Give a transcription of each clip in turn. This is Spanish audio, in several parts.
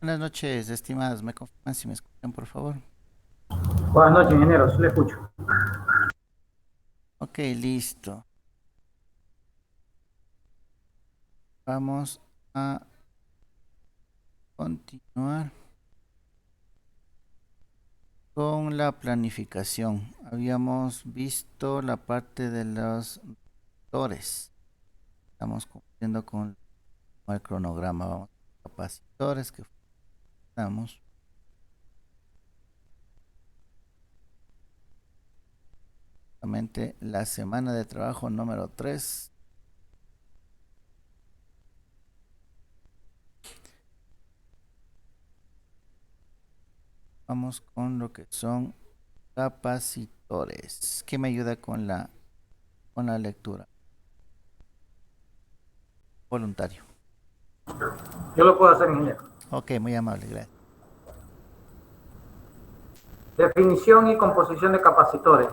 Buenas noches, estimados. ¿Me confirman si me escuchan, por favor? Buenas noches, ingeniero, sí le escucho. Ok, listo. Vamos a continuar con la planificación. Habíamos visto la parte de los capacitores. Estamos cumpliendo con el cronograma. Vamos a capacitores que estamos. Justamente la semana de trabajo número 3. Vamos con lo que son capacitores. ¿Qué me ayuda con la lectura? Voluntario. Yo lo puedo hacer, ingeniero. Ok, muy amable, gracias. Definición y composición de capacitores.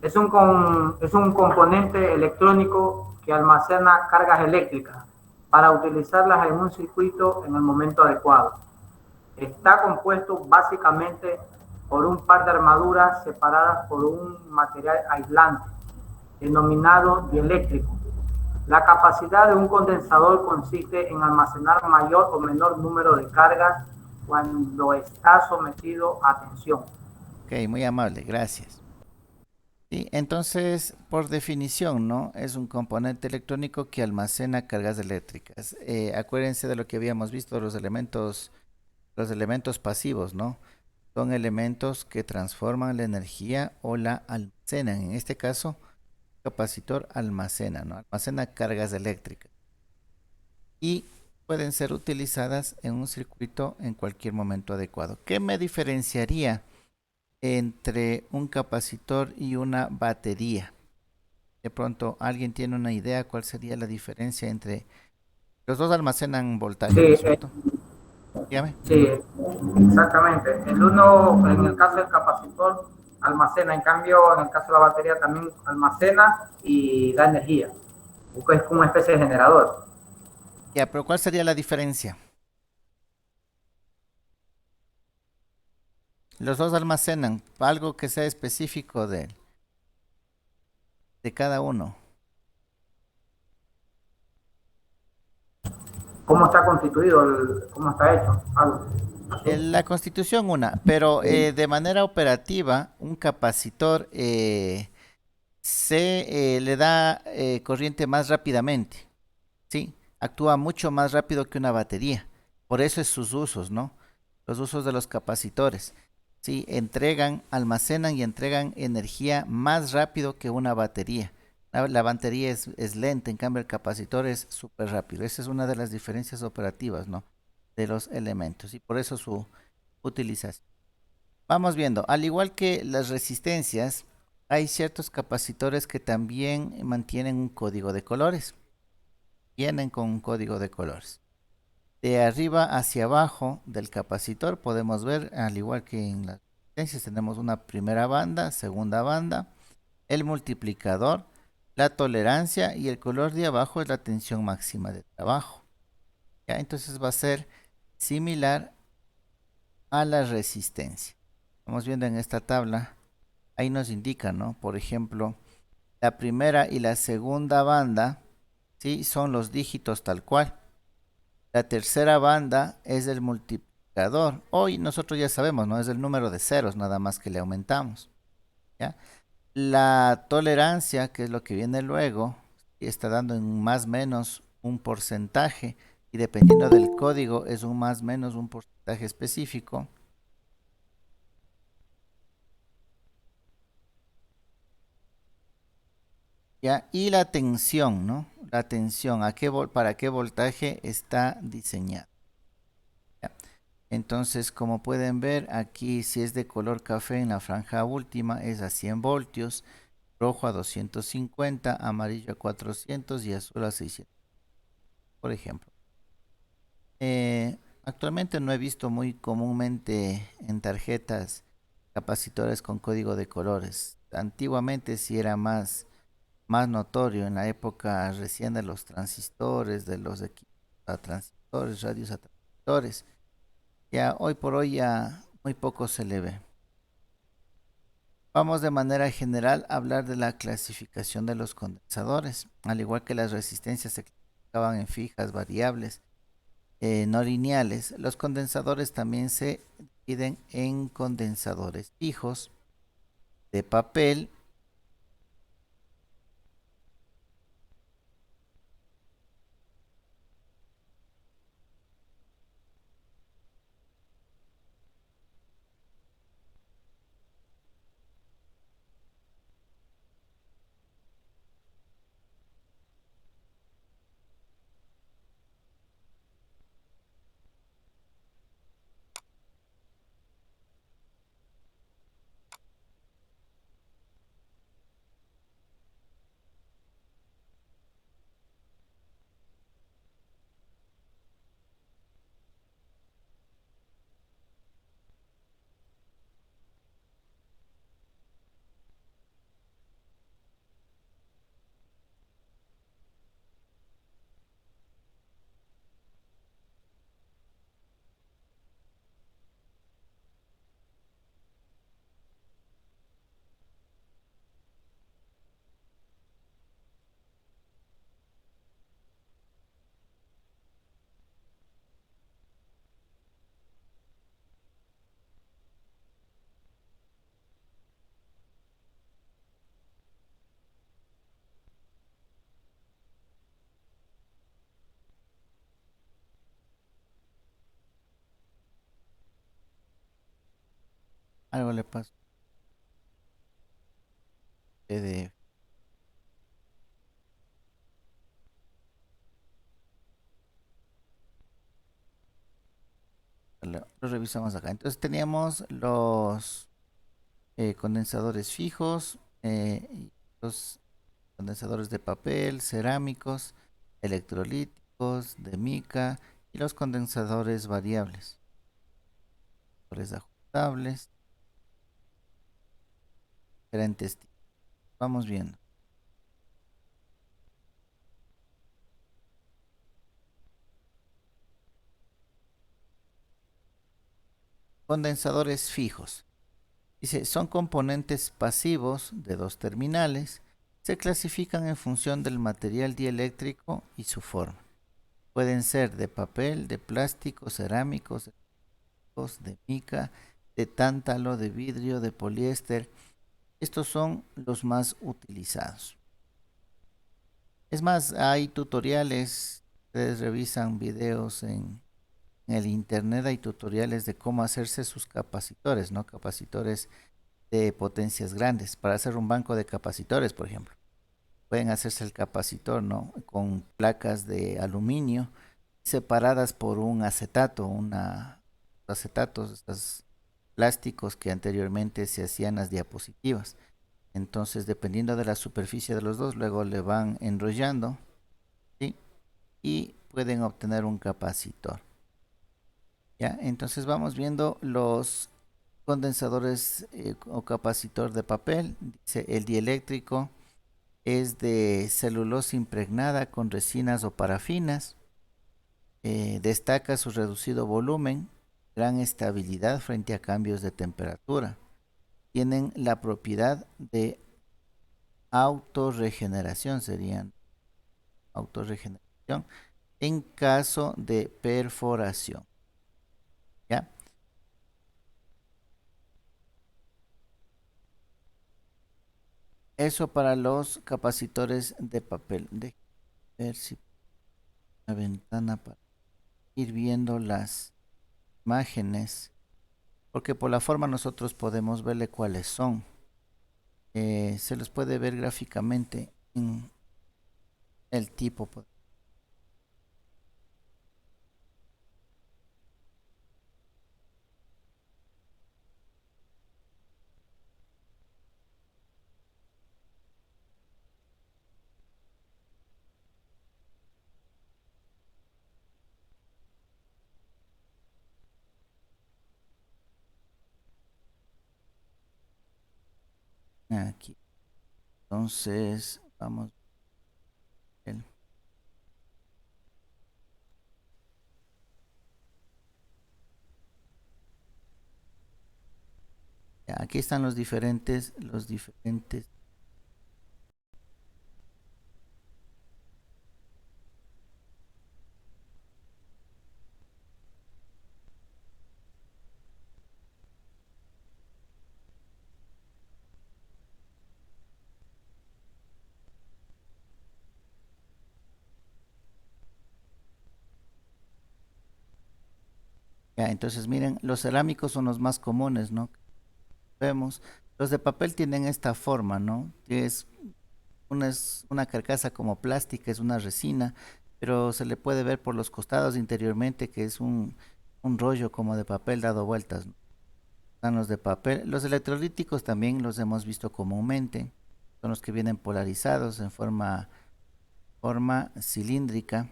Es un componente electrónico que almacena cargas eléctricas para utilizarlas en un circuito en el momento adecuado. Está compuesto básicamente por un par de armaduras separadas por un material aislante, denominado dieléctrico. La capacidad de un condensador consiste en almacenar mayor o menor número de cargas cuando está sometido a tensión. Ok, muy amable, gracias. Sí, entonces, por definición, ¿no? Es un componente electrónico que almacena cargas eléctricas. Acuérdense de lo que habíamos visto, los elementos pasivos, ¿no? Son elementos que transforman la energía o la almacenan. En este caso, capacitor almacena, ¿no? Almacena cargas eléctricas y pueden ser utilizadas en un circuito en cualquier momento adecuado. ¿Qué me diferenciaría entre un capacitor y una batería? De pronto, ¿alguien tiene una idea cuál sería la diferencia entre... Los dos almacenan voltaje, Sí, ¿no es cierto? Dígame. sí, exactamente. El uno, en el caso del capacitor, almacena, en cambio, en el caso de la batería también almacena y da energía. Es como una especie de generador. Ya, pero ¿cuál sería la diferencia? Los dos almacenan algo que sea específico de cada uno. ¿Cómo está constituido? ¿Cómo está hecho? Algo así. La constitución una, pero de manera operativa, un capacitor se le da corriente más rápidamente, ¿sí? Actúa mucho más rápido que una batería. Por eso es sus usos, ¿no? Los usos de los capacitores. Sí, almacenan y entregan energía más rápido que una batería. La batería es lenta, en cambio el capacitor es súper rápido. Esa es una de las diferencias operativas, ¿no? De los elementos y por eso su utilización. Vamos viendo, al igual que las resistencias, hay ciertos capacitores que también mantienen un código de colores. Vienen con un código de colores. De arriba hacia abajo del capacitor podemos ver, al igual que en las resistencias, tenemos una primera banda, segunda banda, el multiplicador, la tolerancia y el color de abajo es la tensión máxima de trabajo. ¿Ya? Entonces va a ser similar a la resistencia. Vamos viendo en esta tabla, ahí nos indica, ¿no? Por ejemplo, la primera y la segunda banda, ¿sí? Son los dígitos tal cual. La tercera banda es el multiplicador. Hoy nosotros ya sabemos, ¿no? Es el número de ceros, nada más que le aumentamos. ¿Ya? La tolerancia, que es lo que viene luego, está dando en más o menos un porcentaje y dependiendo del código es un más o menos un porcentaje específico. ¿Ya? Y la tensión, ¿no? La tensión, ¿para qué voltaje está diseñado? ¿Ya? Entonces, como pueden ver, aquí si es de color café en la franja última es a 100 voltios, rojo a 250, amarillo a 400 y azul a 600, por ejemplo. Actualmente no he visto muy comúnmente en tarjetas capacitores con código de colores. Antiguamente sí era más notorio en la época recién de los transistores, de los equipos a transistores, radios a transistores. Ya hoy por hoy ya muy poco se le ve. Vamos de manera general a hablar de la clasificación de los condensadores. Al igual que las resistencias se clasificaban en fijas, variables, no lineales, los condensadores también se dividen en condensadores fijos de papel. Algo le pasó a PDF. Lo revisamos acá. Entonces teníamos los condensadores fijos, y los condensadores de papel, cerámicos, electrolíticos, de mica y los condensadores variables, condensadores ajustables, diferentes tipos. Vamos viendo. Condensadores fijos. Dice, son componentes pasivos de dos terminales. Se clasifican en función del material dieléctrico y su forma. Pueden ser de papel, de plástico, cerámicos, de mica, de tántalo, de vidrio, de poliéster. Estos son los más utilizados. Es más, hay tutoriales, ustedes revisan videos en el internet, hay tutoriales de cómo hacerse sus capacitores, ¿no? Capacitores de potencias grandes, para hacer un banco de capacitores, por ejemplo. Pueden hacerse el capacitor, ¿no? Con placas de aluminio separadas por un acetato, acetatos, estos plásticos que anteriormente se hacían las diapositivas. Entonces, dependiendo de la superficie de los dos, luego le van enrollando, ¿sí? Y pueden obtener un capacitor. ¿Ya? Entonces vamos viendo los condensadores o capacitor de papel. Dice el dieléctrico es de celulosa impregnada con resinas o parafinas. Destaca su reducido volumen, gran estabilidad frente a cambios de temperatura. Tienen la propiedad de autorregeneración, serían autorregeneración en caso de perforación. ¿Ya? Eso para los capacitores de papel. Déjenme ver si la ventana para ir viendo las imágenes, porque por la forma nosotros podemos verle cuáles son. Se los puede ver gráficamente en el tipo. Aquí. Entonces, vamos. El, Ya, aquí están los diferentes. Ya, entonces miren, los cerámicos son los más comunes, ¿no? Vemos, los de papel tienen esta forma, ¿no? Que es una carcasa como plástica, es una resina, pero se le puede ver por los costados interiormente que es un rollo como de papel dado vueltas, ¿no? Están los de papel. Los electrolíticos también los hemos visto comúnmente. Son los que vienen polarizados en forma cilíndrica.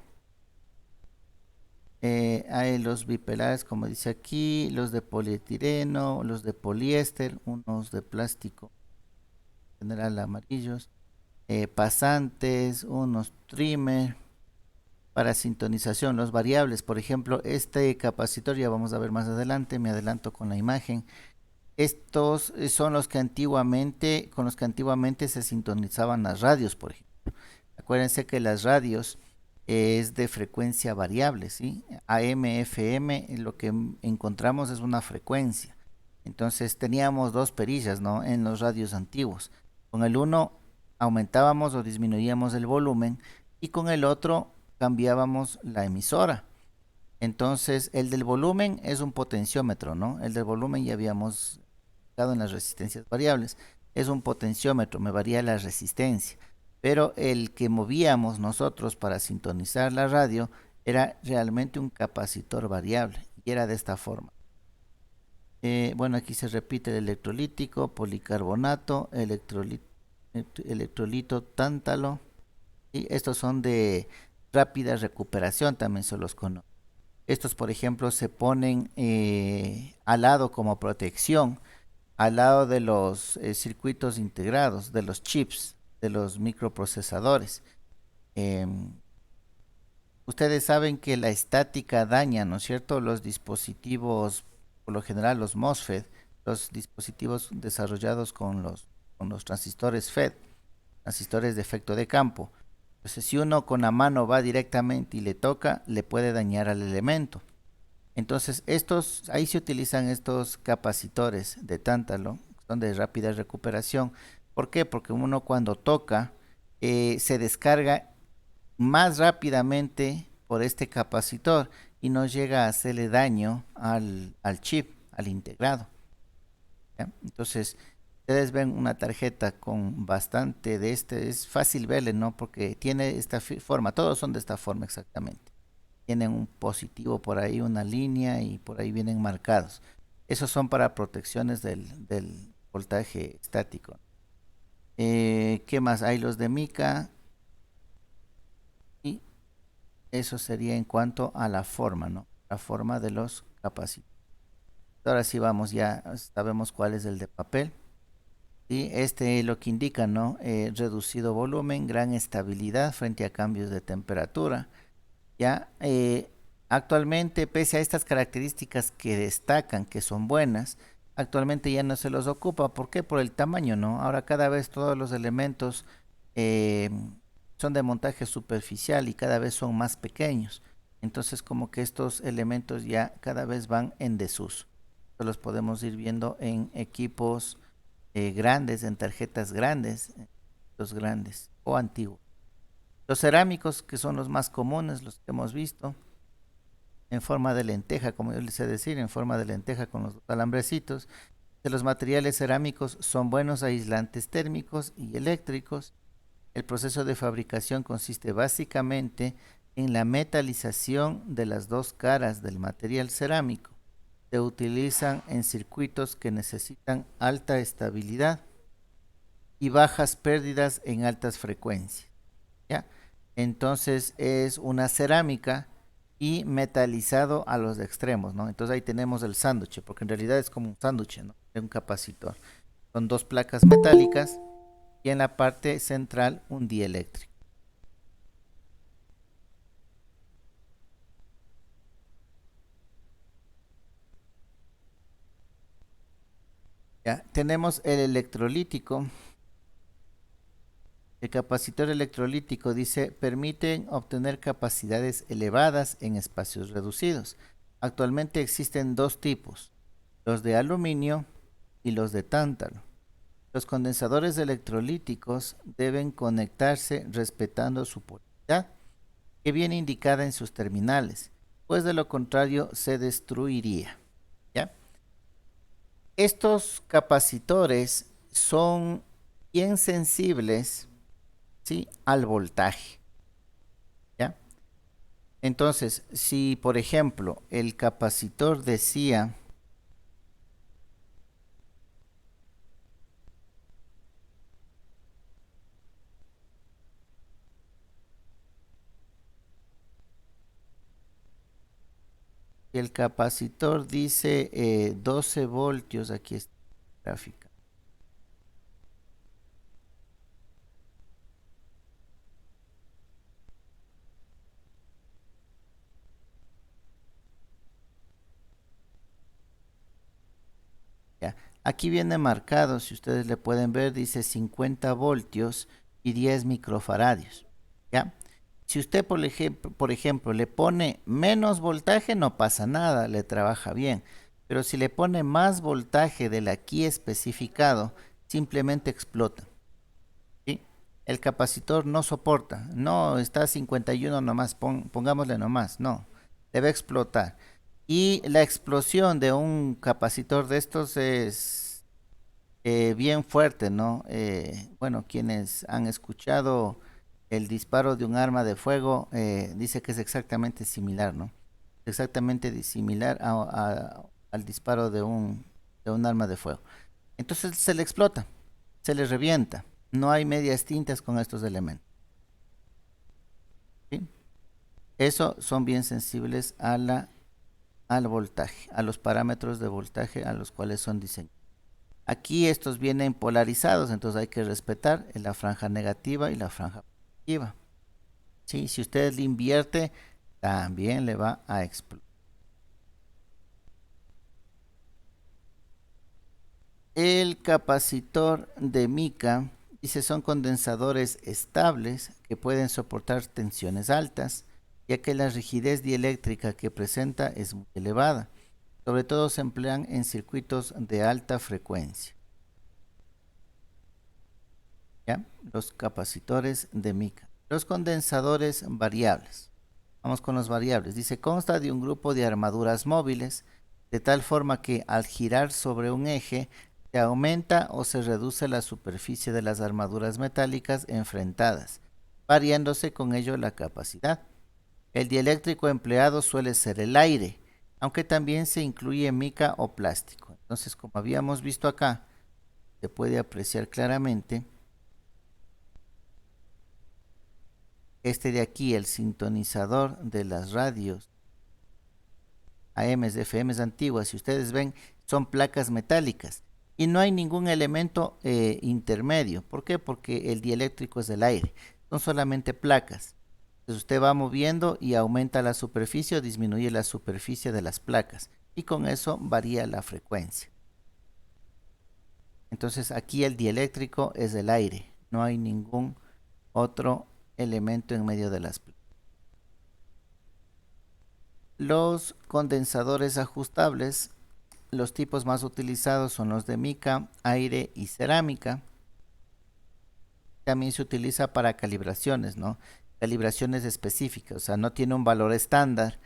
Hay los bipolares, como dice aquí, los de polietileno, los de poliéster, unos de plástico general amarillos, pasantes, unos trimmer para sintonización, los variables. Por ejemplo, este capacitor ya vamos a ver más adelante, me adelanto con la imagen. Estos son con los que antiguamente se sintonizaban las radios, por ejemplo. Acuérdense que las radios es de frecuencia variable, ¿sí? AM, FM, lo que encontramos es una frecuencia. Entonces teníamos dos perillas, ¿no? En los radios antiguos. Con el uno aumentábamos o disminuíamos el volumen y con el otro cambiábamos la emisora. Entonces, el del volumen es un potenciómetro, ¿no? El del volumen ya habíamos dado en las resistencias variables. Es un potenciómetro, me varía la resistencia. Pero el que movíamos nosotros para sintonizar la radio era realmente un capacitor variable y era de esta forma. Bueno, aquí se repite el electrolítico, policarbonato, electrolito tántalo. Y estos son de rápida recuperación, también se los conoce. Estos, por ejemplo, se ponen al lado como protección, al lado de los circuitos integrados, de los chips, de los microprocesadores. Em, Ustedes saben que la estática daña, ¿no es cierto? Los dispositivos, por lo general los MOSFET, los dispositivos desarrollados con los transistores FET, transistores de efecto de campo. Entonces, si uno con la mano va directamente y le toca, le puede dañar al elemento. Entonces, ahí se utilizan estos capacitores de tántalo, son de rápida recuperación. ¿Por qué? Porque uno cuando toca se descarga más rápidamente por este capacitor y no llega a hacerle daño al chip, al integrado. ¿Ya? Entonces, ustedes ven una tarjeta con bastante de es fácil verle, ¿no? Porque tiene esta forma, todos son de esta forma exactamente. Tienen un positivo por ahí, una línea y por ahí vienen marcados. Esos son para protecciones del voltaje estático. ¿Qué más? Hay los de mica y eso sería en cuanto a la forma, ¿no? La forma de los capacitores. Ahora sí vamos, ya sabemos cuál es el de papel. Y este lo que indica, ¿no? Reducido volumen, gran estabilidad frente a cambios de temperatura. Ya, actualmente, pese a estas características que destacan, que son buenas, actualmente ya no se los ocupa. ¿Por qué? Por el tamaño, ¿no? Ahora cada vez todos los elementos eh, son de montaje superficial y cada vez son más pequeños. Entonces, como que estos elementos ya cada vez van en desuso. Los podemos ir viendo en equipos grandes, en tarjetas grandes, los grandes o antiguos. Los cerámicos, que son los más comunes, los que hemos visto, en forma de lenteja, como yo les sé decir, en forma de lenteja con los alambrecitos. De los materiales cerámicos son buenos aislantes térmicos y eléctricos. El proceso de fabricación consiste básicamente en la metalización de las dos caras del material cerámico. Se utilizan en circuitos que necesitan alta estabilidad y bajas pérdidas en altas frecuencias. ¿Ya? Entonces es una cerámica y metalizado a los extremos, ¿no? Entonces ahí tenemos el sándwich, porque en realidad es como un sándwich, ¿no? De un capacitor. Son dos placas metálicas y en la parte central un dieléctrico. Ya, tenemos el electrolítico. El capacitor electrolítico dice, permiten obtener capacidades elevadas en espacios reducidos. Actualmente existen dos tipos, los de aluminio y los de tántalo. Los condensadores electrolíticos deben conectarse respetando su polaridad, que viene indicada en sus terminales, pues de lo contrario se destruiría. ¿Ya? Estos capacitores son bien sensibles, ¿sí?, al voltaje. ¿Ya? Entonces, si por ejemplo el capacitor decía el capacitor dice 12 voltios, aquí está la gráfica. Ya. Aquí viene marcado, si ustedes le pueden ver, dice 50 voltios y 10 microfaradios. ¿Ya? Si usted, por ejemplo, le pone menos voltaje, no pasa nada, le trabaja bien. Pero si le pone más voltaje del aquí especificado, simplemente explota. ¿Sí? El capacitor no soporta. No, está a 51 nomás, pongámosle nomás. No, debe explotar. Y la explosión de un capacitor de estos es bien fuerte, ¿no? Bueno, quienes han escuchado el disparo de un arma de fuego, dice que es exactamente similar, ¿no? Exactamente similar al disparo de un arma de fuego. Entonces se le explota, se le revienta. No hay medias tintas con estos elementos. ¿Sí? Eso son bien sensibles al voltaje, a los parámetros de voltaje a los cuales son diseñados. Aquí estos vienen polarizados, entonces hay que respetar la franja negativa y la franja positiva. ¿Sí? Si usted le invierte, también le va a explotar. El capacitor de mica dice son condensadores estables que pueden soportar tensiones altas, ya que la rigidez dieléctrica que presenta es muy elevada. Sobre todo se emplean en circuitos de alta frecuencia. ¿Ya? Los capacitores de mica. Los condensadores variables. Vamos con los variables. Dice, consta de un grupo de armaduras móviles, de tal forma que al girar sobre un eje, se aumenta o se reduce la superficie de las armaduras metálicas enfrentadas, variándose con ello la capacidad. El dieléctrico empleado suele ser el aire, aunque también se incluye mica o plástico. Entonces, como habíamos visto acá, se puede apreciar claramente este de aquí, el sintonizador de las radios AMs, FMs antiguas, si ustedes ven, son placas metálicas y no hay ningún elemento intermedio. ¿Por qué? Porque el dieléctrico es del aire, son solamente placas. Entonces usted va moviendo y aumenta la superficie o disminuye la superficie de las placas y con eso varía la frecuencia. Entonces aquí el dieléctrico es del aire, no hay ningún otro elemento en medio de las placas. Los condensadores ajustables, los tipos más utilizados son los de mica, aire y cerámica. También se utiliza para calibraciones, ¿no? Calibraciones específicas, o sea, no tiene un valor estándar,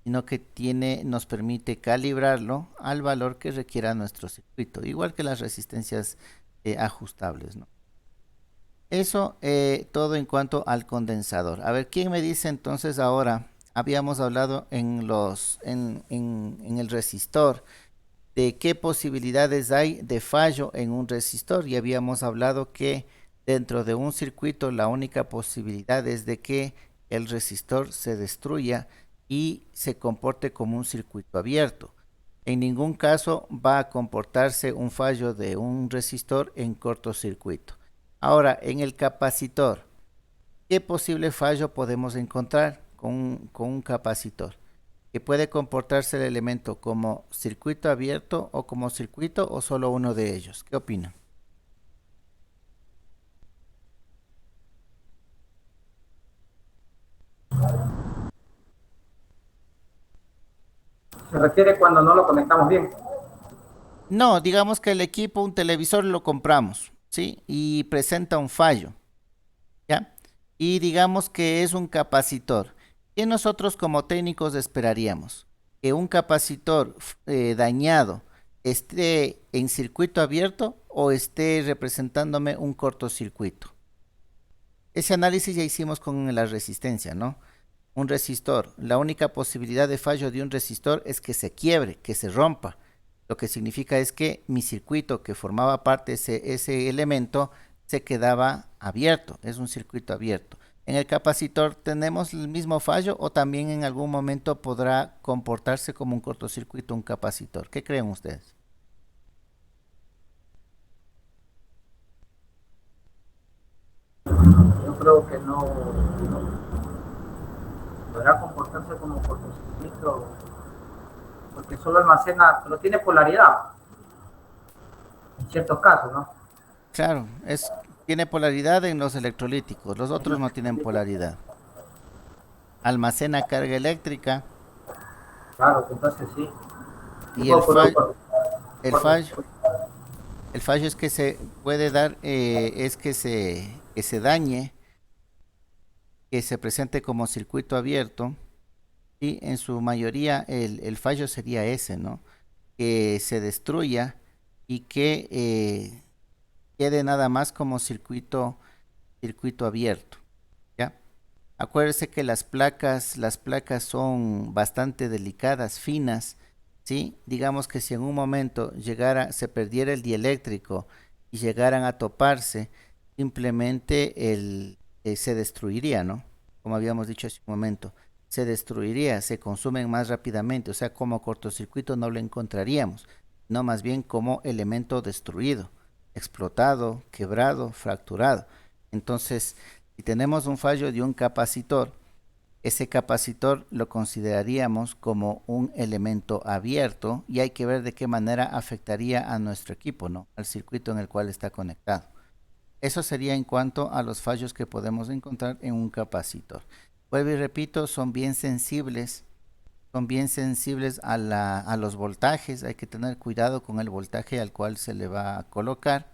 sino que nos permite calibrarlo al valor que requiera nuestro circuito, igual que las resistencias ajustables, ¿no? Eso todo en cuanto al condensador. A ver, ¿quién me dice entonces ahora? Habíamos hablado en el resistor de qué posibilidades hay de fallo en un resistor y habíamos hablado que dentro de un circuito la única posibilidad es de que el resistor se destruya y se comporte como un circuito abierto. En ningún caso va a comportarse un fallo de un resistor en cortocircuito. Ahora, en el capacitor, ¿qué posible fallo podemos encontrar con un capacitor? que puede comportarse el elemento como circuito abierto o como circuito o solo uno de ellos. ¿Qué opinan? Se refiere cuando no lo conectamos bien. No, digamos que el equipo, un televisor lo compramos, ¿sí? Y presenta un fallo, ¿ya? Y digamos que es un capacitor. ¿Qué nosotros como técnicos esperaríamos? Que un capacitor dañado esté en circuito abierto o esté representándome un cortocircuito. Ese análisis ya hicimos con la resistencia, ¿no? Un resistor, la única posibilidad de fallo de un resistor es que se quiebre, que se rompa. Lo que significa es que mi circuito que formaba parte de ese elemento se quedaba abierto, es un circuito abierto. En el capacitor tenemos el mismo fallo o también en algún momento podrá comportarse como un cortocircuito un capacitor. ¿Qué creen ustedes? Yo creo que no podrá comportarse como cortocircuito porque solo almacena, pero tiene polaridad en ciertos casos, ¿no? Claro, tiene polaridad en los electrolíticos, los otros no tienen polaridad. Almacena carga eléctrica Claro, entonces sí. Yo y puedo poner un el corto. fallo, el fallo es que se puede dar, es que se dañe, que se presente como circuito abierto y en su mayoría el fallo sería ese, ¿no? Que se destruya y que quede nada más como circuito abierto, ¿ya? Acuérdese que las placas son bastante delicadas, finas, ¿sí? Digamos que si en un momento se perdiera el dieléctrico y llegaran a toparse, simplemente se destruiría, ¿no? Como habíamos dicho hace un momento, se destruiría, se consumen más rápidamente, o sea, como cortocircuito no lo encontraríamos, no más bien como elemento destruido, explotado, quebrado, fracturado. Entonces, si tenemos un fallo de un capacitor, ese capacitor lo consideraríamos como un elemento abierto y hay que ver de qué manera afectaría a nuestro equipo, ¿no? Al circuito en el cual está conectado. Eso sería en cuanto a los fallos que podemos encontrar en un capacitor. Vuelvo y repito, son bien sensibles a los voltajes, hay que tener cuidado con el voltaje al cual se le va a colocar.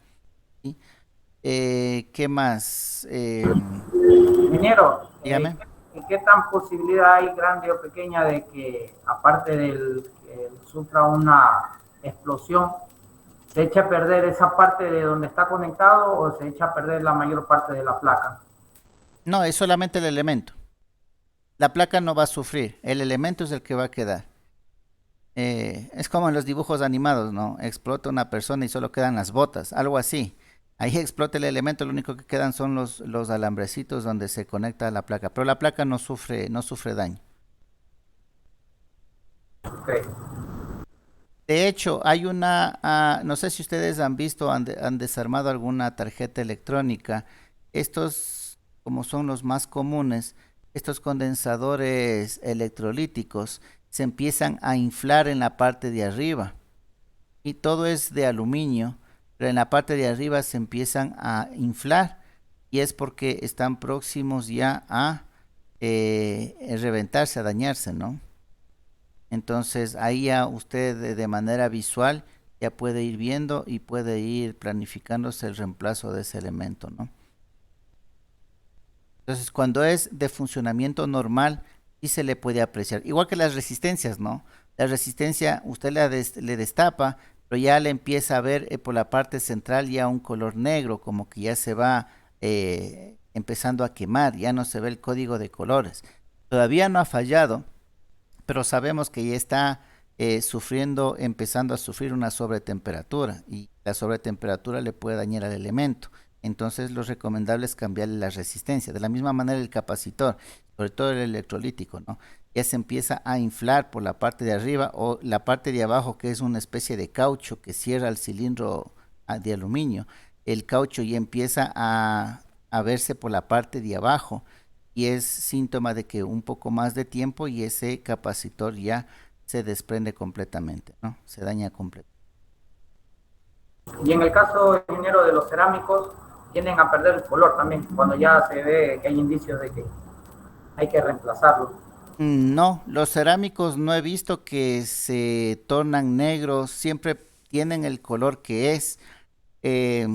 ¿Sí? ¿Qué más? Ingeniero, Dígame. ¿qué tan posibilidad hay grande o pequeña de que, aparte del que sufra una explosión, se eche a perder esa parte de donde está conectado o se echa a perder la mayor parte de la placa? No, es solamente el elemento. La placa no va a sufrir, el elemento es el que va a quedar. Es como en los dibujos animados, ¿no? Explota una persona y solo quedan las botas, algo así. Ahí explota el elemento, lo único que quedan son los alambrecitos donde se conecta a la placa, pero la placa no sufre daño. Okay. De hecho, no sé si ustedes han visto, han desarmado alguna tarjeta electrónica. Estos, como son los más comunes, estos condensadores electrolíticos se empiezan a inflar en la parte de arriba y todo es de aluminio, pero en la parte de arriba se empiezan a inflar y es porque están próximos ya a reventarse, a dañarse, ¿no? Entonces ahí ya usted de manera visual ya puede ir viendo y puede ir planificándose el reemplazo de ese elemento, ¿no? Entonces cuando es de funcionamiento normal, sí se le puede apreciar. Igual que las resistencias, ¿no? La resistencia usted le destapa, pero ya le empieza a ver por la parte central ya un color negro, como que ya se va empezando a quemar, ya no se ve el código de colores. Todavía no ha fallado, pero sabemos que ya está empezando a sufrir una sobretemperatura y la sobretemperatura le puede dañar al elemento. Entonces lo recomendable es cambiarle la resistencia. De la misma manera el capacitor, sobre todo el electrolítico, ¿no? Ya se empieza a inflar por la parte de arriba o la parte de abajo que es una especie de caucho que cierra el cilindro de aluminio. El caucho ya empieza a verse por la parte de abajo y es síntoma de que un poco más de tiempo y ese capacitor ya se desprende completamente, ¿no? Se daña completamente. Y en el caso, ingeniero, de los cerámicos, tienden a perder el color también, cuando ya se ve que hay indicios de que hay que reemplazarlo. No, los cerámicos no he visto que se tornan negros, siempre tienen el color que es. Eh,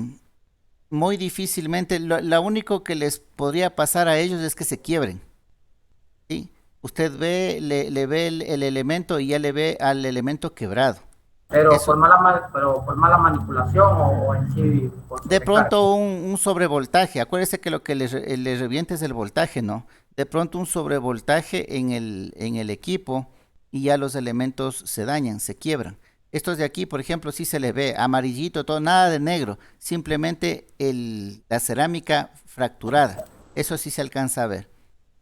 Muy difícilmente, lo único que les podría pasar a ellos es que se quiebren, ¿sí? Usted ve, le ve el elemento y ya le ve al elemento quebrado. Eso, Pero por mala manipulación o en sí por de sobrecarga. pronto un sobrevoltaje, acuérdese que lo que le revienta es el voltaje, ¿no? De pronto un sobrevoltaje en el equipo y ya los elementos se dañan, se quiebran. Estos de aquí, por ejemplo, sí se le ve amarillito, todo, nada de negro, simplemente la cerámica fracturada. Eso sí se alcanza a ver,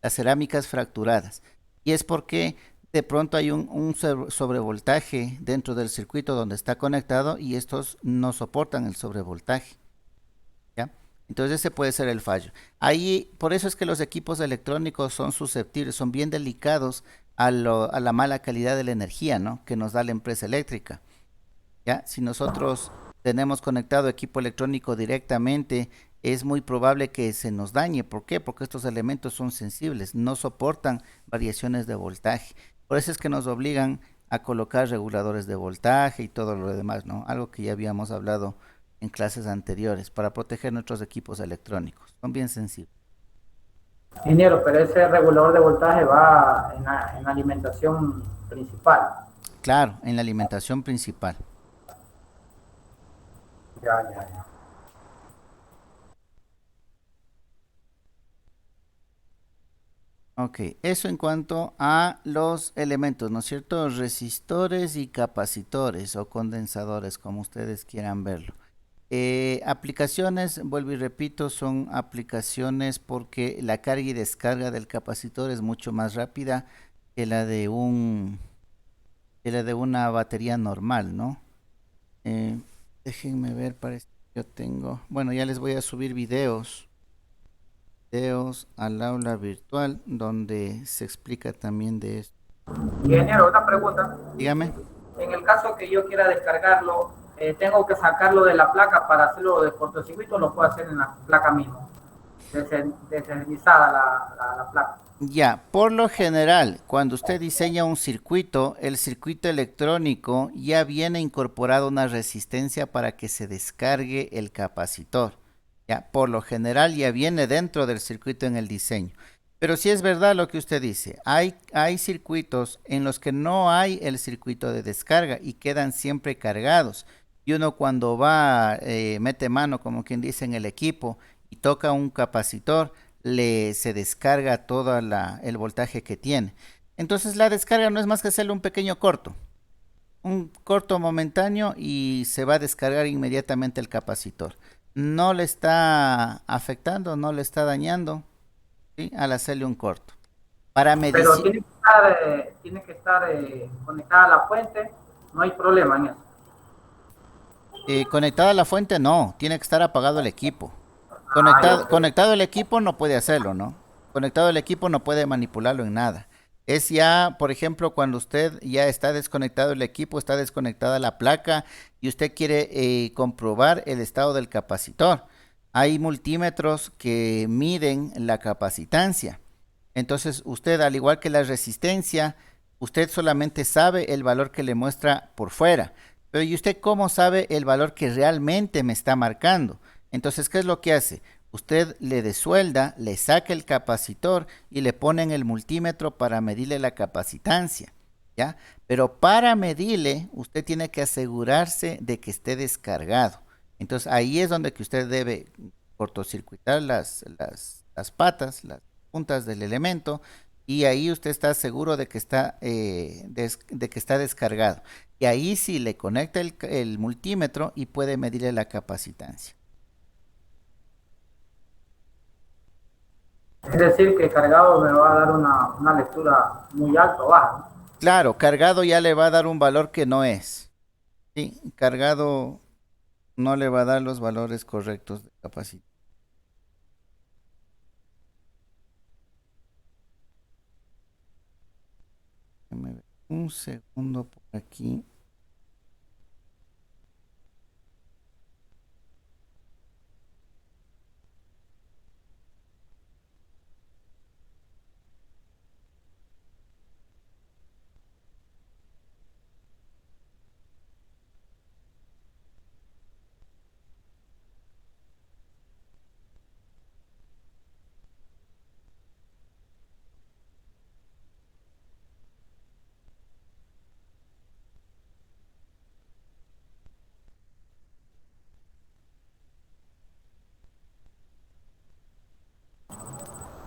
las cerámicas fracturadas. Y es porque de pronto hay un sobrevoltaje dentro del circuito donde está conectado y estos no soportan el sobrevoltaje. ¿Ya? Entonces ese puede ser el fallo. Ahí, por eso es que los equipos electrónicos son susceptibles, son bien delicados a la mala calidad de la energía, ¿no? Que nos da la empresa eléctrica. ¿Ya? Si nosotros tenemos conectado equipo electrónico directamente, es muy probable que se nos dañe. ¿Por qué? Porque estos elementos son sensibles, no soportan variaciones de voltaje. Por eso es que nos obligan a colocar reguladores de voltaje y todo lo demás, ¿no? Algo que ya habíamos hablado en clases anteriores para proteger nuestros equipos electrónicos. Son bien sensibles. Ingeniero, pero ese regulador de voltaje va en la alimentación principal. Claro, en la alimentación principal. Ya, ya, ya. Ok, eso en cuanto a los elementos, ¿no es cierto? Resistores y capacitores o condensadores, como ustedes quieran verlo. Aplicaciones, vuelvo y repito, son aplicaciones porque la carga y descarga del capacitor es mucho más rápida que que la de una batería normal, ¿no? Eh, Déjenme ver, parece que yo tengo, bueno, ya les voy a subir videos al aula virtual donde se explica también de esto. Ingeniero, una pregunta. Dígame. En el caso que yo quiera descargarlo, tengo que sacarlo de la placa para hacerlo de cortocircuito, o lo puedo hacer en la placa mismo, deslizada la placa. Ya, por lo general, cuando usted diseña un circuito, el circuito electrónico ya viene incorporado una resistencia para que se descargue el capacitor. Ya, por lo general ya viene dentro del circuito en el diseño. Pero si es verdad lo que usted dice, hay circuitos en los que no hay el circuito de descarga y quedan siempre cargados. Y uno cuando va, mete mano, como quien dice, en el equipo y toca un capacitor, se descarga todo el voltaje que tiene. Entonces la descarga no es más que hacerle un corto momentáneo y se va a descargar inmediatamente el capacitor. No le está afectando, no le está dañando, ¿sí? Al hacerle un corto. Para Pero medici tiene que estar conectada a la fuente, no hay problema en eso. Conectado a la fuente no, tiene que estar apagado el equipo. Ah, ya, Conectado el equipo no puede hacerlo, ¿no? Conectado el equipo no puede manipularlo en nada. Es ya, por ejemplo, cuando usted ya está desconectado el equipo, está desconectada la placa y usted quiere comprobar el estado del capacitor. Hay multímetros que miden la capacitancia. Entonces, usted, al igual que la resistencia, usted solamente sabe el valor que le muestra por fuera. Pero ¿y usted cómo sabe el valor que realmente me está marcando? Entonces, ¿qué es lo que hace? Usted le desuelda, le saca el capacitor y le pone en el multímetro para medirle la capacitancia, ¿ya? Pero para medirle, usted tiene que asegurarse de que esté descargado. Entonces, ahí es donde que usted debe cortocircuitar las patas, las puntas del elemento, y ahí usted está seguro de que de que está descargado. Y ahí sí le conecta el multímetro y puede medirle la capacitancia. es decir, que cargado me va a dar una lectura muy alta o baja, ¿no? Claro, cargado ya le va a dar un valor que no es. Sí, cargado no le va a dar los valores correctos de capacidad. Un segundo por aquí.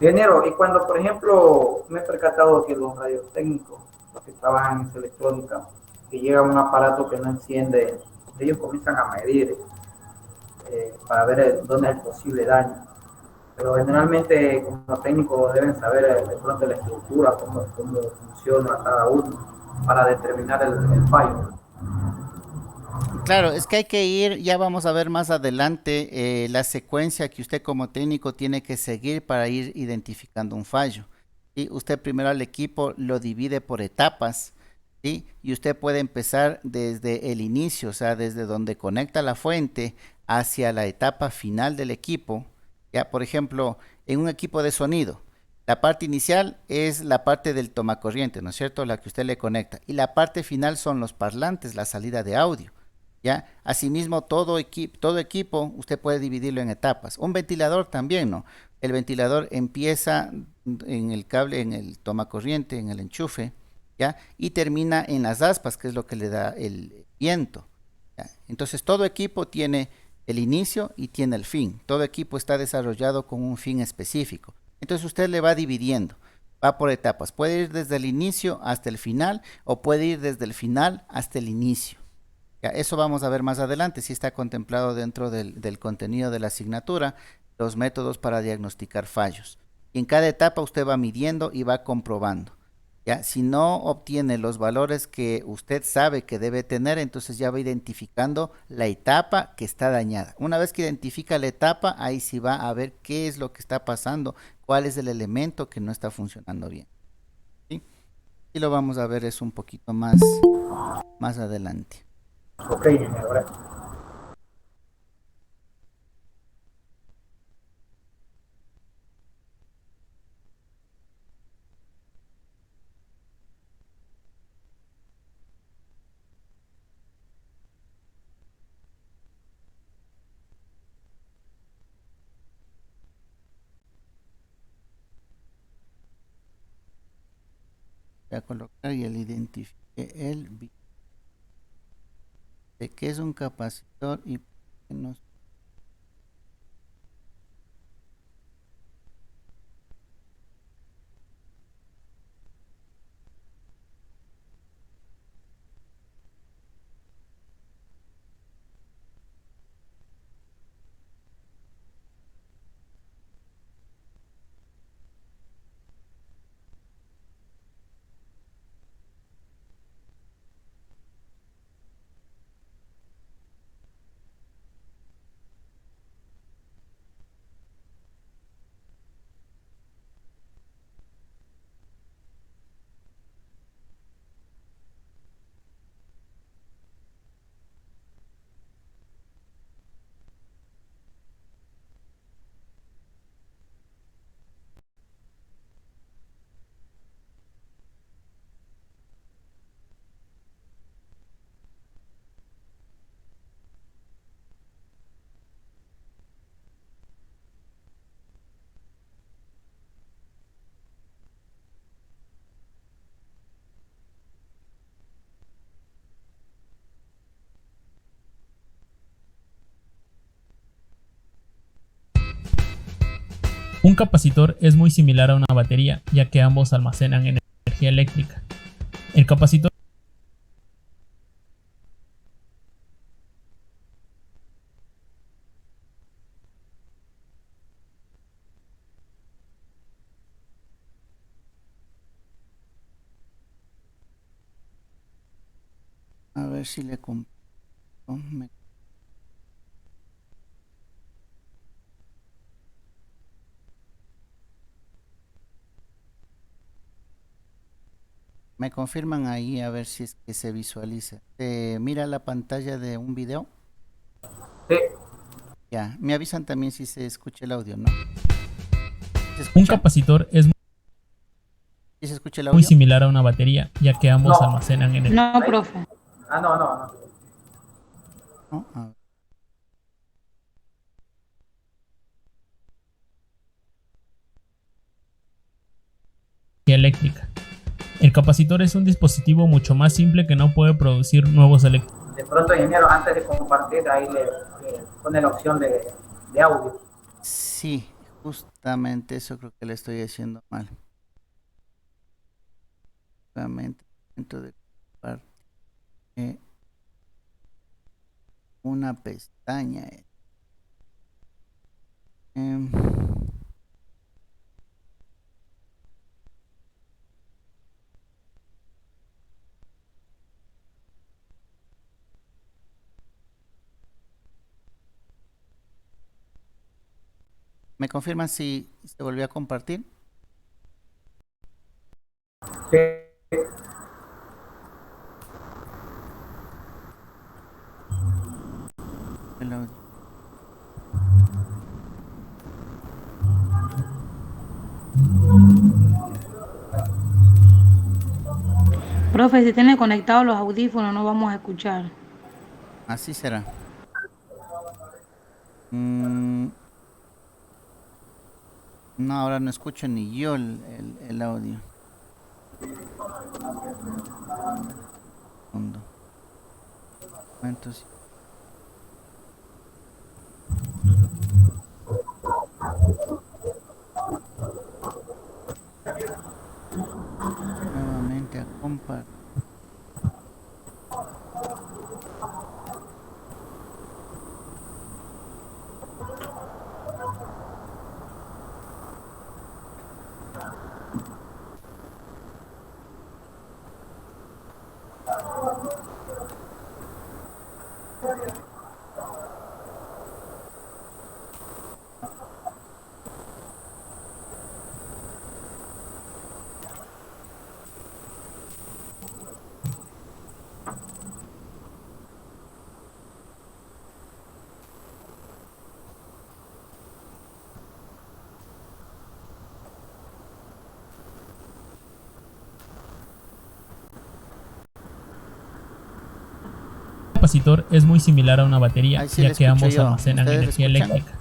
Ingeniero, y cuando, por ejemplo, me he percatado que los radiotécnicos, los que trabajan en esa electrónica, que llega un aparato que no enciende, ellos comienzan a medir para ver dónde es el posible daño. Pero generalmente, como técnicos, deben saber de pronto la estructura, cómo funciona cada uno, para determinar el fallo. Claro, es que hay que ir, ya vamos a ver más adelante la secuencia que usted como técnico tiene que seguir para ir identificando un fallo. Y usted primero al equipo lo divide por etapas, ¿sí? Y usted puede empezar desde el inicio, o sea, desde donde conecta la fuente hacia la etapa final del equipo. Ya, por ejemplo, en un equipo de sonido, la parte inicial es la parte del tomacorriente, ¿no es cierto? La que usted le conecta. Y la parte final son los parlantes, la salida de audio. ¿Ya? Asimismo, todo equipo usted puede dividirlo en etapas. Un ventilador también, ¿no? El ventilador empieza en el cable, en el tomacorriente, en el enchufe, ¿ya? Y termina en las aspas, que es lo que le da el viento. ¿Ya? Entonces, todo equipo tiene el inicio y tiene el fin. Todo equipo está desarrollado con un fin específico. Entonces, usted le va dividiendo, va por etapas. Puede ir desde el inicio hasta el final o puede ir desde el final hasta el inicio. Ya, eso vamos a ver más adelante, si está contemplado dentro del contenido de la asignatura, los métodos para diagnosticar fallos. Y en cada etapa usted va midiendo y va comprobando. Ya, si no obtiene los valores que usted sabe que debe tener, entonces ya va identificando la etapa que está dañada. Una vez que identifica la etapa, ahí sí va a ver qué es lo que está pasando, cuál es el elemento que no está funcionando bien. ¿Sí? Y lo vamos a ver es un poquito más adelante. Ok, ingeniero, gracias. Voy a colocar y el identifique de qué es un capacitor y por qué no. Un capacitor es muy similar a una batería, ya que ambos almacenan energía eléctrica. El capacitor A ver si le compro. Me confirman ahí a ver si es que se visualiza. Mira la pantalla de un video. Sí, Ya, me avisan también si se escucha el audio, ¿no? ¿Se Un escucha? capacitor es ¿Sí se escucha el muy audio? similar a una batería, ya que ambos No. almacenan energía No, profe. No. ¿No? A ver. eléctrica. El capacitor es un dispositivo mucho más simple que no puede producir nuevos electrones. De pronto, ingeniero, antes de compartir, ahí le pone la opción de audio. Sí, justamente eso creo que le estoy haciendo mal. Justamente, momento de compartir una pestaña. Em, ¿Me confirman si se volvió a compartir? Sí. El audio. Profe, si tiene conectados los audífonos no vamos a escuchar. Así será. No, ahora no escucho ni yo el audio. Segundo. Momentos. Nuevamente a compartir. Un capacitor es muy similar a una batería, Ahí sí ya le que escucho ambos yo. almacenan ¿Ustedes energía le escuchan? eléctrica.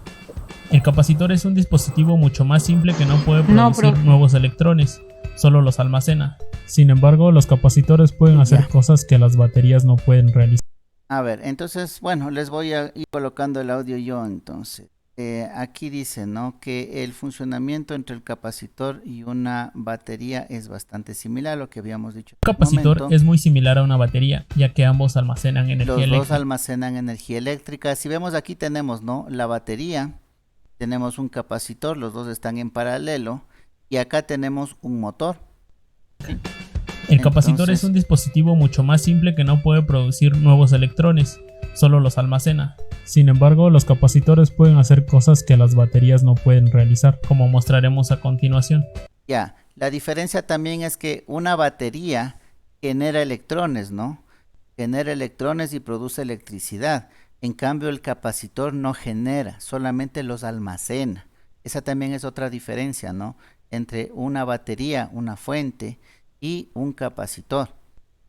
El capacitor es un dispositivo mucho más simple que no puede No, producir profe. nuevos electrones, solo los almacena. Sin embargo, los capacitores pueden hacer Ya. cosas que las baterías no pueden realizar. A ver, entonces, bueno, les voy a ir colocando el audio yo entonces. Aquí dice, ¿no? Que el funcionamiento entre el capacitor y una batería es bastante similar a lo que habíamos dicho. Un capacitor es muy similar a una batería, ya que ambos almacenan energía Los dos eléctrica. almacenan energía eléctrica. Si vemos aquí tenemos, ¿no? La batería, tenemos un capacitor, los dos están en paralelo y acá tenemos un motor. ¿Sí? El capacitor Entonces- es un dispositivo mucho más simple que no puede producir nuevos electrones, solo los almacena. Sin embargo, los capacitores pueden hacer cosas que las baterías no pueden realizar, como mostraremos a continuación. Ya, la diferencia también es que una batería genera electrones, ¿no? Genera electrones y produce electricidad. En cambio, el capacitor no genera, solamente los almacena. Esa también es otra diferencia, ¿no? Entre una batería, una fuente y un capacitor.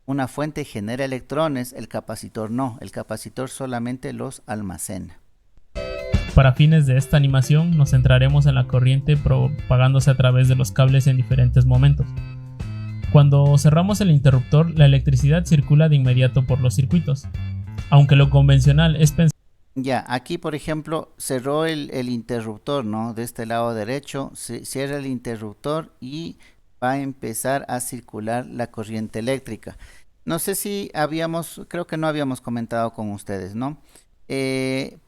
Una fuente genera electrones, el capacitor no. El capacitor solamente los almacena. Para fines de esta animación nos centraremos en la corriente propagándose a través de los cables en diferentes momentos. Cuando cerramos el interruptor, la electricidad circula de inmediato por los circuitos. Aunque lo convencional es pensar Ya, aquí por ejemplo cerró el interruptor, ¿no? De este lado derecho, se cierra el interruptor y va a empezar a circular la corriente eléctrica. No sé si creo que no habíamos comentado con ustedes, ¿no?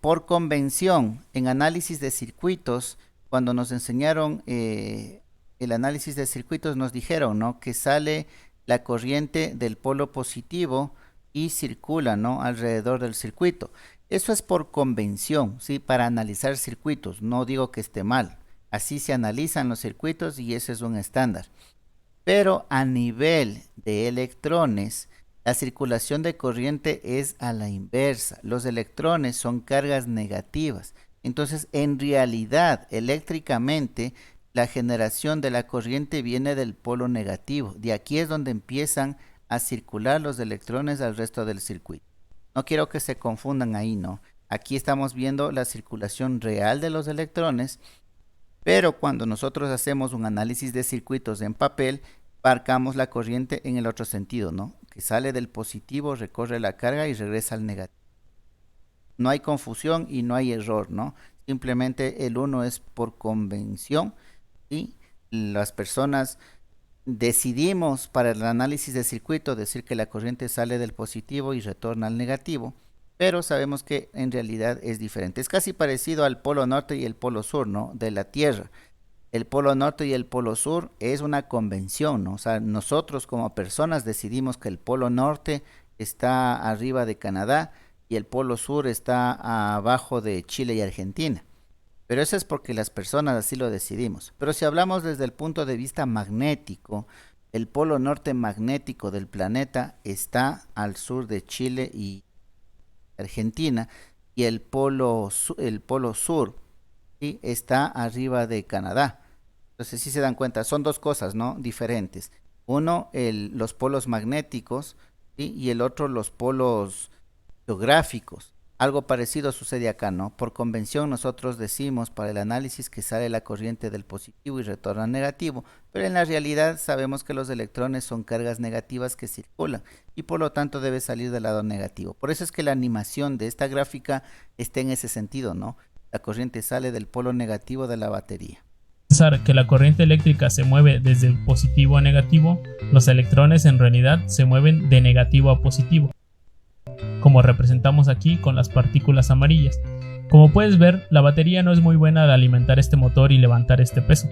Por convención, en análisis de circuitos, cuando nos enseñaron el análisis de circuitos, nos dijeron, ¿no? Que sale la corriente del polo positivo y circula, ¿no? Alrededor del circuito. Eso es por convención, ¿sí? Para analizar circuitos. No digo que esté mal. Así se analizan los circuitos y ese es un estándar. pero a nivel de electrones, la circulación de corriente es a la inversa. Los electrones son cargas negativas. Entonces, en realidad, eléctricamente, la generación de la corriente viene del polo negativo. De aquí es donde empiezan a circular los electrones al resto del circuito. No quiero que se confundan ahí, ¿no? Aquí estamos viendo la circulación real de los electrones, pero cuando nosotros hacemos un análisis de circuitos en papel, marcamos la corriente en el otro sentido, ¿no? Que sale del positivo, recorre la carga y regresa al negativo. No hay confusión y no hay error, ¿no? Simplemente el uno es por convención y las personas decidimos para el análisis de circuito decir que la corriente sale del positivo y retorna al negativo, pero sabemos que en realidad es diferente. Es casi parecido al polo norte y el polo sur, ¿no? De la Tierra. El polo norte y el polo sur es una convención, ¿no? O sea, nosotros como personas decidimos que el polo norte está arriba de Canadá y el polo sur está abajo de Chile y Argentina. Pero eso es porque las personas así lo decidimos. Pero si hablamos desde el punto de vista magnético, el polo norte magnético del planeta está al sur de Chile y Argentina y el polo sur, ¿sí?, está arriba de Canadá. Entonces, si se dan cuenta, son dos cosas, ¿no?, diferentes. Uno, los polos magnéticos, ¿sí?, y el otro, los polos geográficos. Algo parecido sucede acá, ¿no? Por convención nosotros decimos para el análisis que sale la corriente del positivo y retorna al negativo, pero en la realidad sabemos que los electrones son cargas negativas que circulan y por lo tanto debe salir del lado negativo. Por eso es que la animación de esta gráfica está en ese sentido, ¿no? La corriente sale del polo negativo de la batería. Pensar que la corriente eléctrica se mueve desde el positivo a negativo, los electrones en realidad se mueven de negativo a positivo, como representamos aquí con las partículas amarillas. Como puedes ver, la batería no es muy buena al alimentar este motor y levantar este peso.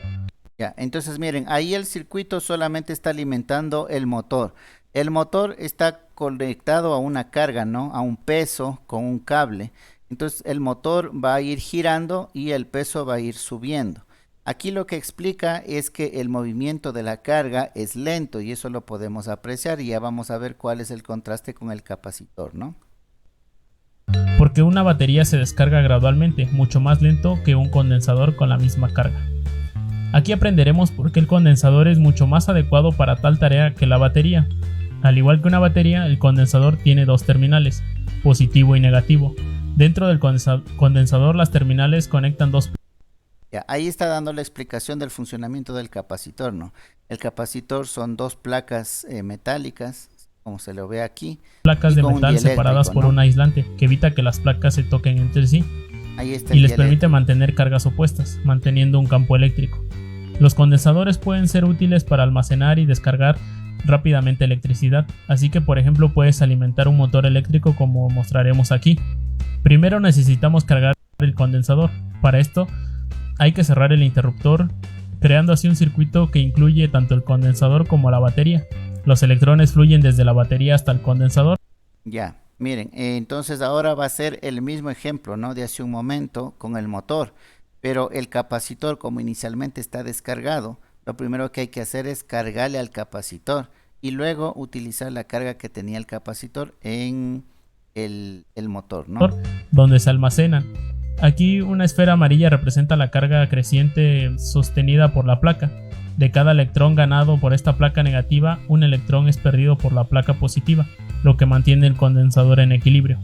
Ya, entonces miren, ahí el circuito solamente está alimentando el motor. El motor está conectado a una carga, ¿no? A un peso con un cable. Entonces el motor va a ir girando y el peso va a ir subiendo. Aquí lo que explica es que el movimiento de la carga es lento y eso lo podemos apreciar y ya vamos a ver cuál es el contraste con el capacitor, ¿no? Porque una batería se descarga gradualmente, mucho más lento que un condensador con la misma carga. Aquí aprenderemos por qué el condensador es mucho más adecuado para tal tarea que la batería. Al igual que una batería, el condensador tiene dos terminales, positivo y negativo. Dentro del condensador las terminales conectan dos. Ya, ahí está dando la explicación del funcionamiento del capacitor, ¿no? El capacitor son dos placas metálicas, como se lo ve aquí. Placas de metal separadas por un aislante, que evita que las placas se toquen entre sí. Ahí está y les permite mantener cargas opuestas, manteniendo un campo eléctrico. Los condensadores pueden ser útiles para almacenar y descargar rápidamente electricidad, así que por ejemplo puedes alimentar un motor eléctrico como mostraremos aquí. Primero necesitamos cargar el condensador. Para esto hay que cerrar el interruptor, creando así un circuito que incluye tanto el condensador como la batería. Los electrones fluyen desde la batería hasta el condensador. Ya, miren, entonces ahora va a ser el mismo ejemplo, ¿no?, de hace un momento con el motor, pero el capacitor, como inicialmente está descargado, lo primero que hay que hacer es cargarle al capacitor y luego utilizar la carga que tenía el capacitor en el motor, ¿no? Donde se almacenan. Aquí una esfera amarilla representa la carga creciente sostenida por la placa. De cada electrón ganado por esta placa negativa, un electrón es perdido por la placa positiva, lo que mantiene el condensador en equilibrio.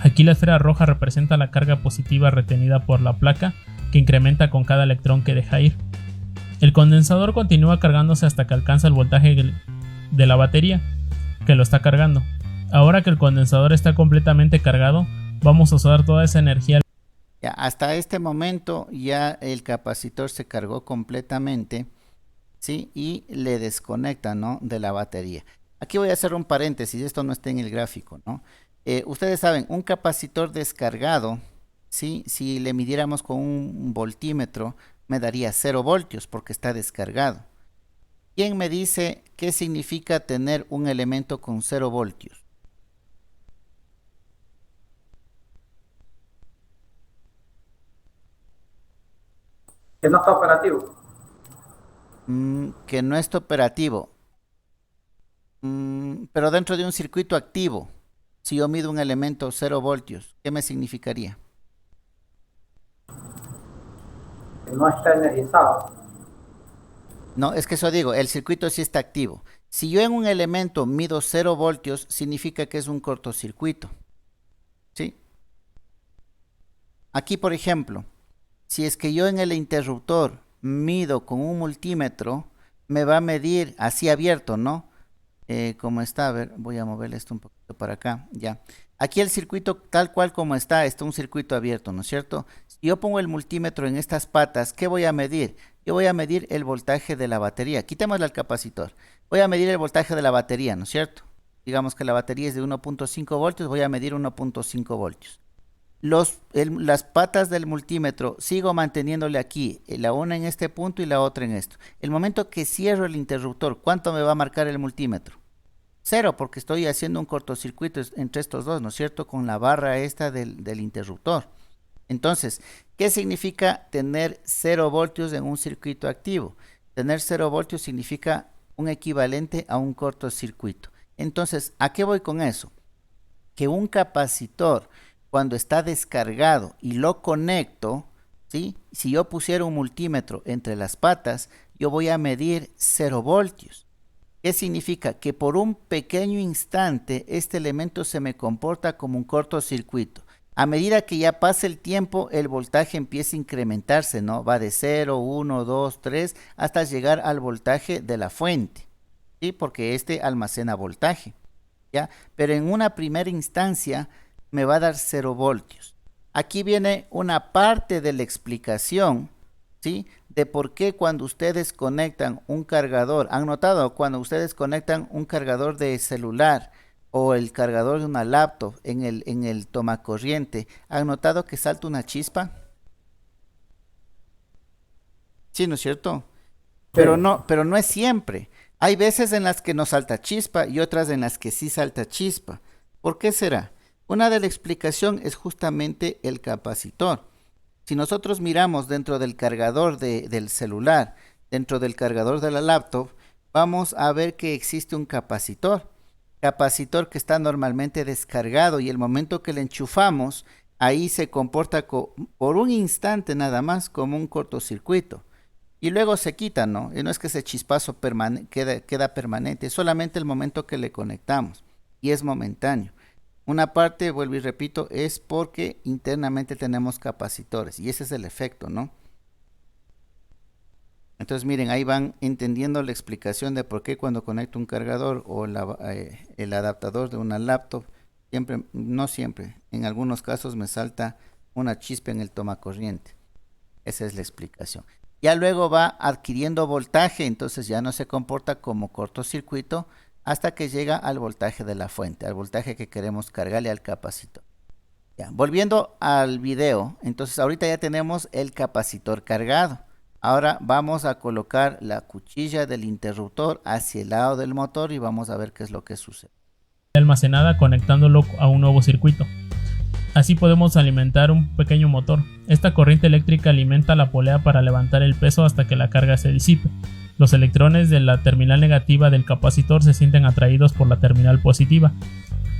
Aquí la esfera roja representa la carga positiva retenida por la placa, que incrementa con cada electrón que deja ir. El condensador continúa cargándose hasta que alcanza el voltaje de la batería, que lo está cargando. Ahora que el condensador está completamente cargado, vamos a usar toda esa energía. Ya, hasta este momento ya el capacitor se cargó completamente, ¿sí? Y le desconecta, ¿no?, de la batería. Aquí voy a hacer un paréntesis, esto no está en el gráfico, ¿no? Ustedes saben, un capacitor descargado, ¿sí?, si le midiéramos con un voltímetro, me daría 0 voltios porque está descargado. ¿Quién me dice qué significa tener un elemento con 0 voltios? Que no está operativo. Que no está operativo. Pero dentro de un circuito activo, si yo mido un elemento 0 voltios, ¿qué me significaría? No está energizado. No, es que eso digo, el circuito sí está activo. Si yo en un elemento mido 0 voltios, significa que es un cortocircuito. ¿Sí? Aquí, por ejemplo, si es que yo en el interruptor mido con un multímetro, me va a medir así abierto, ¿no? Como está, a ver, voy a moverle esto un poquito para acá, ya. Aquí el circuito tal cual como está un circuito abierto, ¿no es cierto? Si yo pongo el multímetro en estas patas, ¿qué voy a medir? Yo voy a medir el voltaje de la batería. Quitémosle al capacitor. Voy a medir el voltaje de la batería, ¿no es cierto? Digamos que la batería es de 1.5 voltios, voy a medir 1.5 voltios. Las patas del multímetro sigo manteniéndole aquí, la una en este punto y la otra en esto. El momento que cierro el interruptor, ¿cuánto me va a marcar el multímetro? 0, porque estoy haciendo un cortocircuito entre estos dos, ¿no es cierto? Con la barra esta del interruptor. Entonces, ¿qué significa tener 0 voltios en un circuito activo? Tener 0 voltios significa un equivalente a un cortocircuito. Entonces, ¿a qué voy con eso? Que un capacitor, cuando está descargado y lo conecto, ¿sí? Si yo pusiera un multímetro entre las patas, yo voy a medir 0 voltios. ¿Qué significa? Que por un pequeño instante este elemento se me comporta como un cortocircuito. A medida que ya pasa el tiempo, el voltaje empieza a incrementarse, ¿no? Va de 0, 1, 2, 3, hasta llegar al voltaje de la fuente, ¿sí? Porque este almacena voltaje, ¿ya? Pero en una primera instancia me va a dar 0 voltios. Aquí viene una parte de la explicación, ¿sí? De por qué cuando ustedes conectan un cargador, han notado cuando ustedes conectan un cargador de celular o el cargador de una laptop en el tomacorriente, ¿han notado que salta una chispa? Sí, ¿no es cierto? Pero no es siempre. Hay veces en las que no salta chispa y otras en las que sí salta chispa. ¿Por qué será? Una de la explicación es justamente el capacitor. Si nosotros miramos dentro del cargador del celular, dentro del cargador de la laptop, vamos a ver que existe un capacitor que está normalmente descargado y el momento que le enchufamos, ahí se comporta por un instante nada más como un cortocircuito. Y luego se quita, ¿no? Y no es que ese chispazo queda permanente, es solamente el momento que le conectamos y es momentáneo. Una parte, vuelvo y repito, es porque internamente tenemos capacitores y ese es el efecto, ¿no? Entonces miren, ahí van entendiendo la explicación de por qué cuando conecto un cargador o el adaptador de una laptop, no siempre, en algunos casos me salta una chispa en el tomacorriente. Esa es la explicación. Ya luego va adquiriendo voltaje, entonces ya no se comporta como cortocircuito hasta que llega al voltaje de la fuente, al voltaje que queremos cargarle al capacitor. Ya, volviendo al video, entonces ahorita ya tenemos el capacitor cargado. Ahora vamos a colocar la cuchilla del interruptor hacia el lado del motor y vamos a ver qué es lo que sucede. Almacenada conectándolo a un nuevo circuito. Así podemos alimentar un pequeño motor. Esta corriente eléctrica alimenta la polea para levantar el peso hasta que la carga se disipe. Los electrones de la terminal negativa del capacitor se sienten atraídos por la terminal positiva.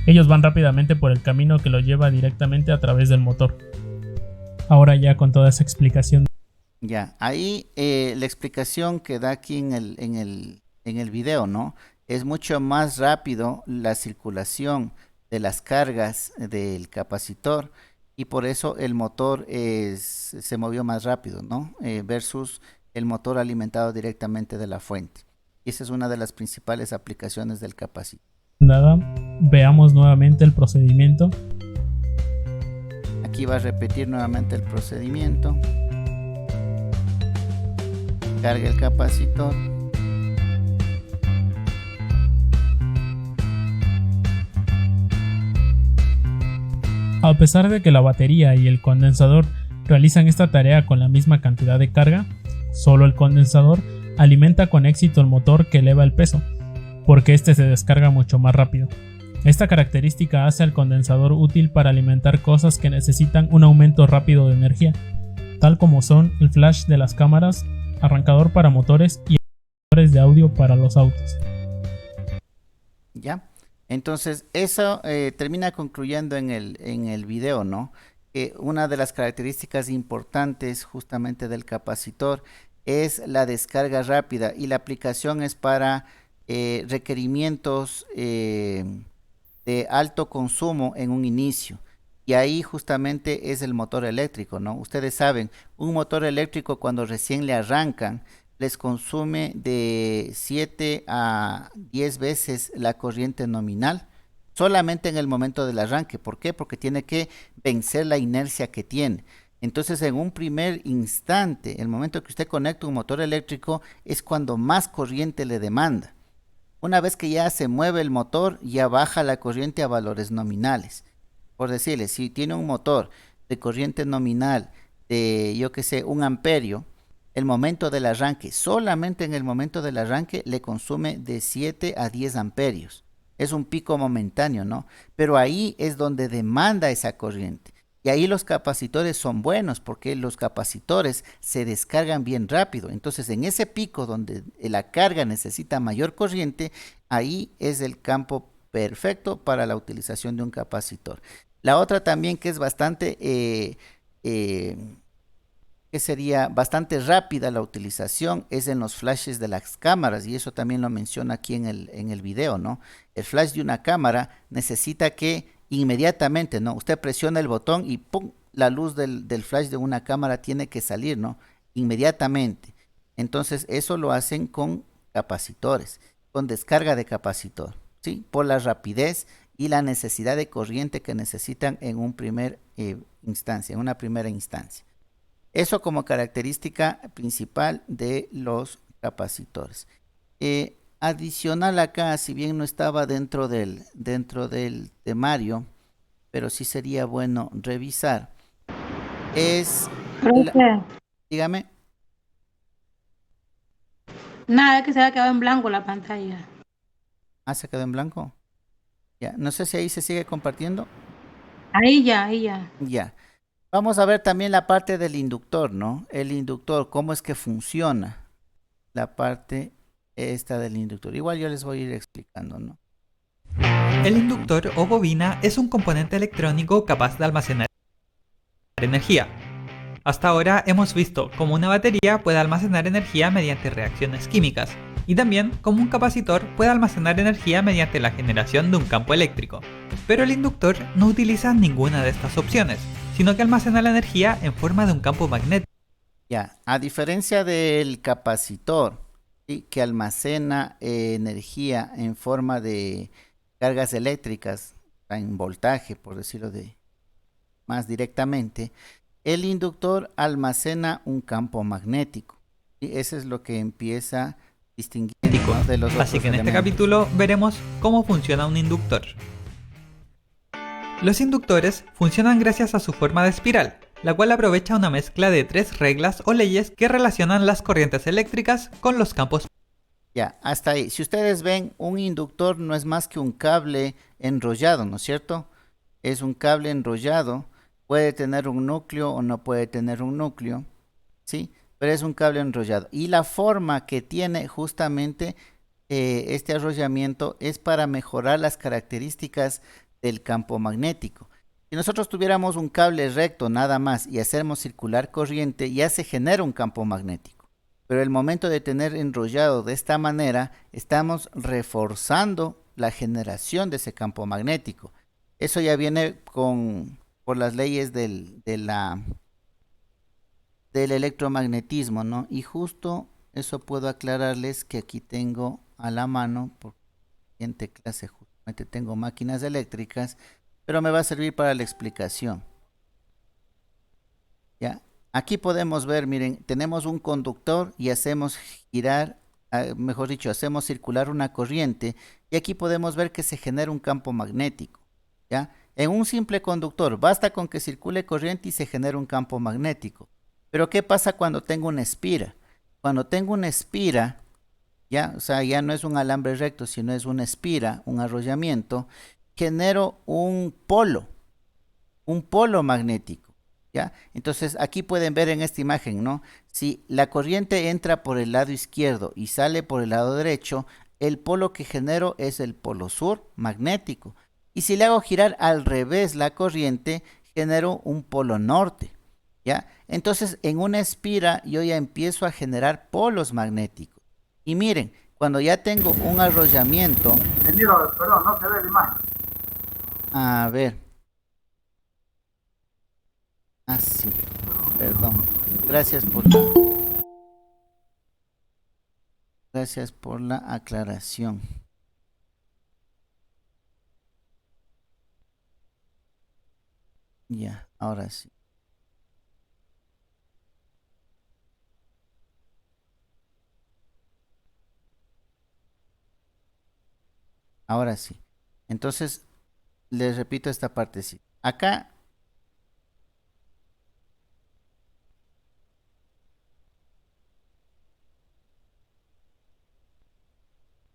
Ellos van rápidamente por el camino que los lleva directamente a través del motor. Ahora ya con toda esa explicación. Ya, ahí la explicación que da aquí en el video, ¿no? Es mucho más rápido la circulación de las cargas del capacitor y por eso el motor se movió más rápido, ¿no? Versus el motor alimentado directamente de la fuente. Y esa es una de las principales aplicaciones del capacitor. Nada, veamos nuevamente el procedimiento. Aquí va a repetir nuevamente el procedimiento. Carga el capacitor. A pesar de que la batería y el condensador realizan esta tarea con la misma cantidad de carga, solo el condensador alimenta con éxito el motor que eleva el peso, porque este se descarga mucho más rápido. Esta característica hace al condensador útil para alimentar cosas que necesitan un aumento rápido de energía, tal como son el flash de las cámaras, arrancador para motores y capacidores de audio para los autos. ¿Ya? Entonces, eso termina concluyendo en el video, ¿no? Que una de las características importantes justamente del capacitor es la descarga rápida, y la aplicación es para requerimientos de alto consumo en un inicio. Y ahí justamente es el motor eléctrico, ¿no? Ustedes saben, un motor eléctrico cuando recién le arrancan, les consume de 7 a 10 veces la corriente nominal, solamente en el momento del arranque. ¿Por qué? Porque tiene que vencer la inercia que tiene. Entonces, en un primer instante, el momento que usted conecta un motor eléctrico es cuando más corriente le demanda. Una vez que ya se mueve el motor, ya baja la corriente a valores nominales. Por decirles, si tiene un motor de corriente nominal de, yo qué sé, 1 amperio, el momento del arranque, solamente en el momento del arranque, le consume de 7 a 10 amperios. Es un pico momentáneo, ¿no? Pero ahí es donde demanda esa corriente. Y ahí los capacitores son buenos, porque los capacitores se descargan bien rápido. Entonces, en ese pico donde la carga necesita mayor corriente, ahí es el campo perfecto para la utilización de un capacitor. La otra también, que es bastante que sería bastante rápida la utilización, es en los flashes de las cámaras, y eso también lo menciona aquí en el video, ¿no? El flash de una cámara necesita que inmediatamente, ¿no? Usted presiona el botón y ¡pum! La luz del flash de una cámara tiene que salir, ¿no? Inmediatamente. Entonces, eso lo hacen con capacitores, con descarga de capacitor, ¿sí? Por la rapidez y la necesidad de corriente que necesitan en un primer instancia, en una primera instancia. Eso como característica principal de los capacitores. Adicional acá, si bien no estaba dentro del temario, pero sí sería bueno revisar, es... Profe, dígame. nada, que se había quedado en blanco la pantalla. Ah, se quedó en blanco. Ya, no sé si ahí se sigue compartiendo. Ahí ya, ahí ya. Ya. Vamos a ver también la parte del inductor, ¿no? El inductor, cómo es que funciona la parte esta del inductor. Igual yo les voy a ir explicando, ¿no? El inductor o bobina es un componente electrónico capaz de almacenar energía. Hasta ahora hemos visto cómo una batería puede almacenar energía mediante reacciones químicas, y también cómo un capacitor puede almacenar energía mediante la generación de un campo eléctrico. Pero el inductor no utiliza ninguna de estas opciones, sino que almacena la energía en forma de un campo magnético. Ya, a diferencia del capacitor, ¿sí?, que almacena energía en forma de cargas eléctricas, en voltaje, por decirlo más directamente, el inductor almacena un campo magnético. Y eso es lo que empieza distinguiendo, ¿no?, de los otros Así que en este elementos. capítulo veremos cómo funciona un inductor. Los inductores funcionan gracias a su forma de espiral, la cual aprovecha una mezcla de 3 reglas o leyes que relacionan las corrientes eléctricas con los campos. Ya, hasta ahí. Si ustedes ven, un inductor no es más que un cable enrollado, ¿no es cierto? Es un cable enrollado, puede tener un núcleo o no puede tener un núcleo, ¿sí? Pero es un cable enrollado. Y la forma que tiene justamente este arrollamiento es para mejorar las características del campo magnético. Si nosotros tuviéramos un cable recto nada más y hacemos circular corriente, ya se genera un campo magnético. Pero el momento de tener enrollado de esta manera, estamos reforzando la generación de ese campo magnético. Eso ya viene por las leyes del electromagnetismo, ¿no? Y justo eso puedo aclararles que aquí tengo a la mano, por la siguiente clase justamente tengo máquinas eléctricas, pero me va a servir para la explicación. ¿Ya? Aquí podemos ver, miren, tenemos un conductor y hacemos girar, mejor dicho, hacemos circular una corriente, y aquí podemos ver que se genera un campo magnético, ¿ya? En un simple conductor, basta con que circule corriente y se genera un campo magnético. Pero ¿qué pasa cuando tengo una espira? Cuando tengo una espira, ¿ya? O sea, ya no es un alambre recto, sino es una espira, un arrollamiento, genero un polo magnético. ¿Ya? Entonces aquí pueden ver en esta imagen, ¿no? Si la corriente entra por el lado izquierdo y sale por el lado derecho, el polo que genero es el polo sur magnético. Y si le hago girar al revés la corriente, genero un polo norte, ¿ya? Entonces en una espira yo ya empiezo a generar polos magnéticos. Y miren, cuando ya tengo un arrollamiento, Ingeniero, perdón, no se ve la imagen. a ver, sí, perdón, gracias por la aclaración. Ya, ahora sí. Ahora sí. Entonces, les repito esta parte, sí. Acá,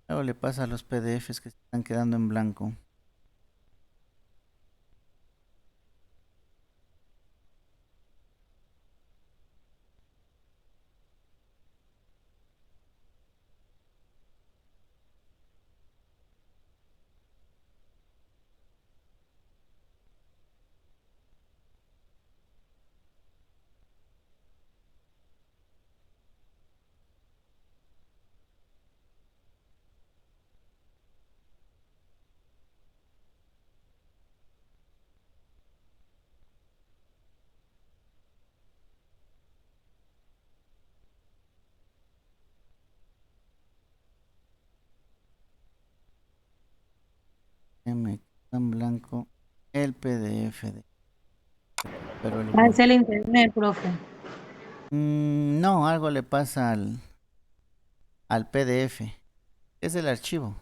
luego le pasa a los PDFs que se están quedando en blanco. Me queda en blanco el PDF pero el Es el internet, profe. no, algo le pasa al PDF. Es el archivo.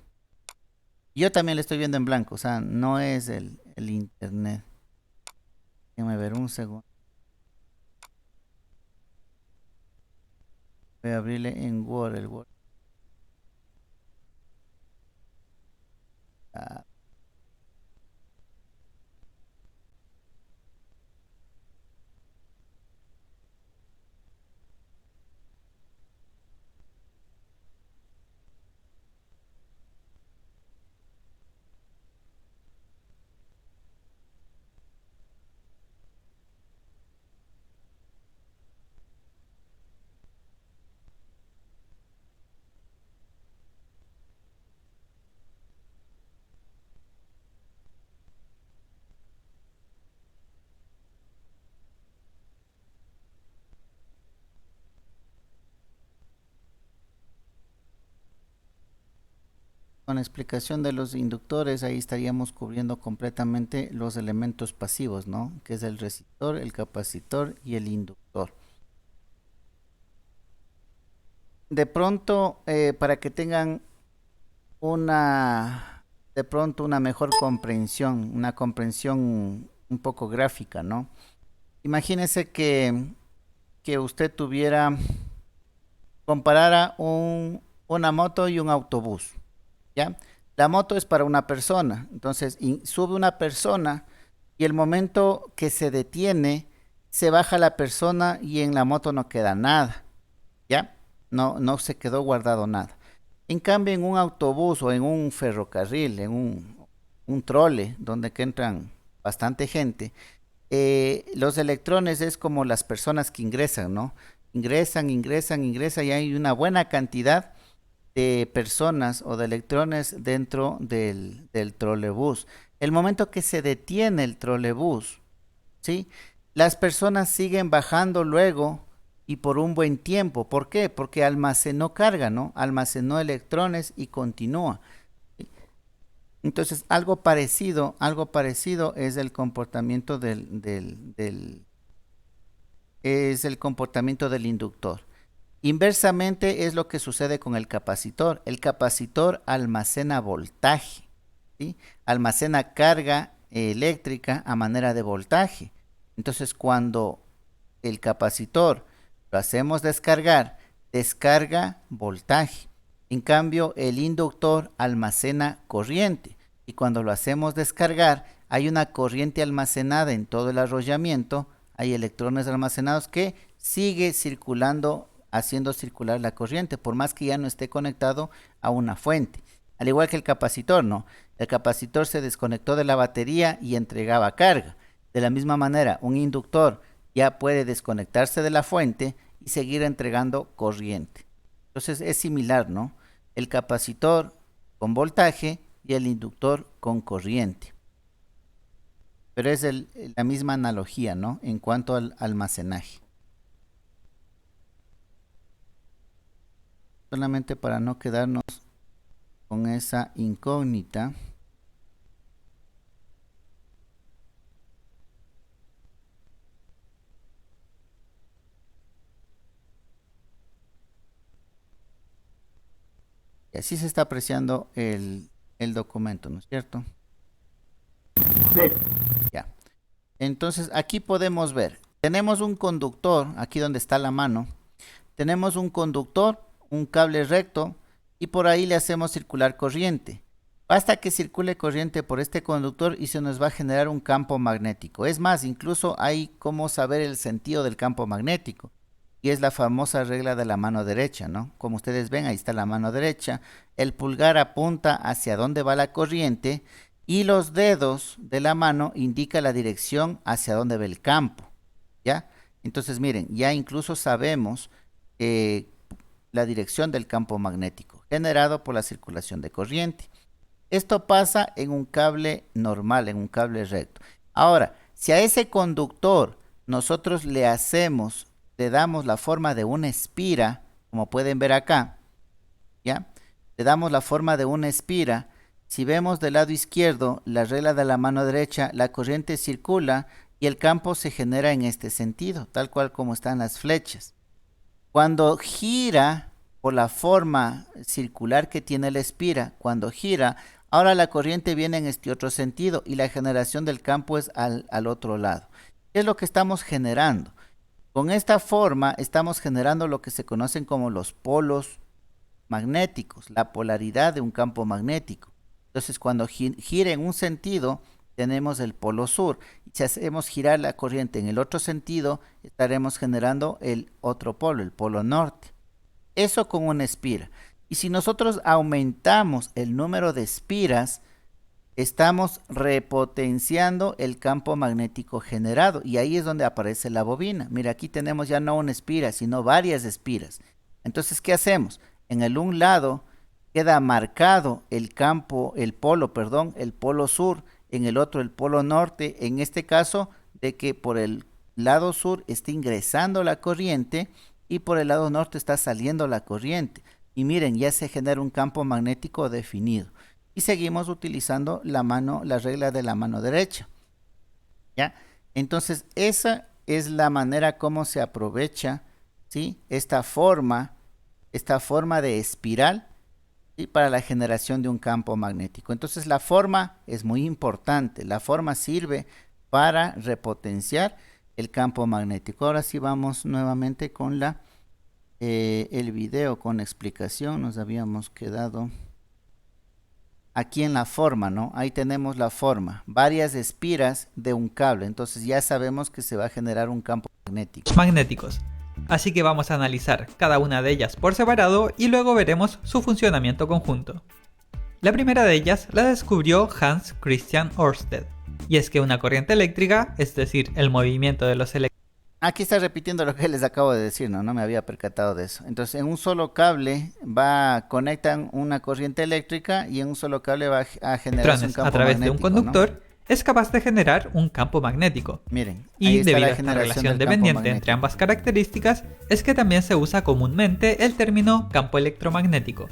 Yo también le estoy viendo en blanco, o sea, no es el internet. Déjame ver un segundo. Voy a abrirle en Word, el Word. Ah, con la explicación de los inductores, ahí estaríamos cubriendo completamente los elementos pasivos, ¿no? Que es el resistor, el capacitor y el inductor. De pronto, para que tengan de pronto una mejor comprensión, una comprensión un poco gráfica, ¿no? Imagínese que usted comparara una moto y un autobús, ¿ya? La moto es para una persona, entonces sube una persona y el momento que se detiene, se baja la persona y en la moto no queda nada, ¿ya? No se quedó guardado nada. En cambio, en un autobús o en un ferrocarril, en un trole, donde que entran bastante gente, los electrones es como las personas que ingresan, ¿no? Ingresan y hay una buena cantidad de personas o de electrones dentro del trolebús. El momento que se detiene el trolebús, ¿sí? Las personas siguen bajando luego y por un buen tiempo. ¿Por qué? Porque almacenó carga, ¿no? Almacenó electrones y continúa. Entonces, algo parecido es el comportamiento es el comportamiento del inductor. Inversamente es lo que sucede con el capacitor. El capacitor almacena voltaje, ¿sí? Almacena carga eléctrica a manera de voltaje. Entonces, cuando el capacitor lo hacemos descargar, descarga voltaje. En cambio, el inductor almacena corriente y cuando lo hacemos descargar, hay una corriente almacenada en todo el arrollamiento, hay electrones almacenados que sigue circulando, haciendo circular la corriente, por más que ya no esté conectado a una fuente. Al igual que el capacitor, ¿no? El capacitor se desconectó de la batería y entregaba carga. De la misma manera, un inductor ya puede desconectarse de la fuente y seguir entregando corriente. Entonces es similar, ¿no? El capacitor con voltaje y el inductor con corriente. Pero es la misma analogía, ¿no? En cuanto al almacenaje. Solamente para no quedarnos con esa incógnita. Y así se está apreciando el documento, ¿no es cierto? Sí. Ya. Entonces aquí podemos ver, tenemos un conductor, aquí donde está la mano, tenemos un conductor, un cable recto, y por ahí le hacemos circular corriente. Basta que circule corriente por este conductor y se nos va a generar un campo magnético. Es más, incluso hay cómo saber el sentido del campo magnético. Y es la famosa regla de la mano derecha, ¿no? Como ustedes ven, ahí está la mano derecha. El pulgar apunta hacia dónde va la corriente y los dedos de la mano indican la dirección hacia dónde va el campo, ¿ya? Entonces, miren, ya incluso sabemos la dirección del campo magnético generado por la circulación de corriente. Esto pasa en un cable normal, en un cable recto. Ahora, si a ese conductor nosotros le damos la forma de una espira, como pueden ver acá, ¿ya? Le damos la forma de una espira. Si vemos del lado izquierdo la regla de la mano derecha, la corriente circula y el campo se genera en este sentido, tal cual como están las flechas. Cuando gira por la forma circular que tiene la espira, cuando gira, ahora la corriente viene en este otro sentido y la generación del campo es al otro lado. ¿Qué es lo que estamos generando? Con esta forma estamos generando lo que se conocen como los polos magnéticos, la polaridad de un campo magnético. Entonces, cuando gira en un sentido, tenemos el polo sur. Y si hacemos girar la corriente en el otro sentido, estaremos generando el otro polo, el polo norte. Eso con una espira. Y si nosotros aumentamos el número de espiras, estamos repotenciando el campo magnético generado. Y ahí es donde aparece la bobina. Mira, aquí tenemos ya no una espira, sino varias espiras. Entonces, ¿qué hacemos? En el un lado queda marcado el polo sur, en el otro el polo norte, en este caso de que por el lado sur está ingresando la corriente y por el lado norte está saliendo la corriente. Y miren, ya se genera un campo magnético definido. Y seguimos utilizando la regla de la mano derecha, ¿ya? Entonces, esa es la manera como se aprovecha, ¿sí? Esta forma de espiral, ¿sí? Para la generación de un campo magnético. Entonces, la forma es muy importante. La forma sirve para repotenciar el campo magnético. Ahora sí vamos nuevamente con el video con explicación. Nos habíamos quedado aquí en la forma, ¿no? Ahí tenemos la forma, varias espiras de un cable. Entonces ya sabemos que se va a generar un campo magnético. Magnéticos. Así que vamos a analizar cada una de ellas por separado y luego veremos su funcionamiento conjunto. La primera de ellas la descubrió Hans Christian Ørsted, y es que una corriente eléctrica, es decir, el movimiento de los electrones. Aquí está repitiendo lo que les acabo de decir, ¿no? No me había percatado de eso. Entonces, en un solo cable conectan una corriente eléctrica y en un solo cable va a generar un campo a través de un magnético, conductor, ¿no? Es capaz de generar un campo magnético. Miren, y debido a esta relación dependiente entre ambas características, es que también se usa comúnmente el término campo electromagnético.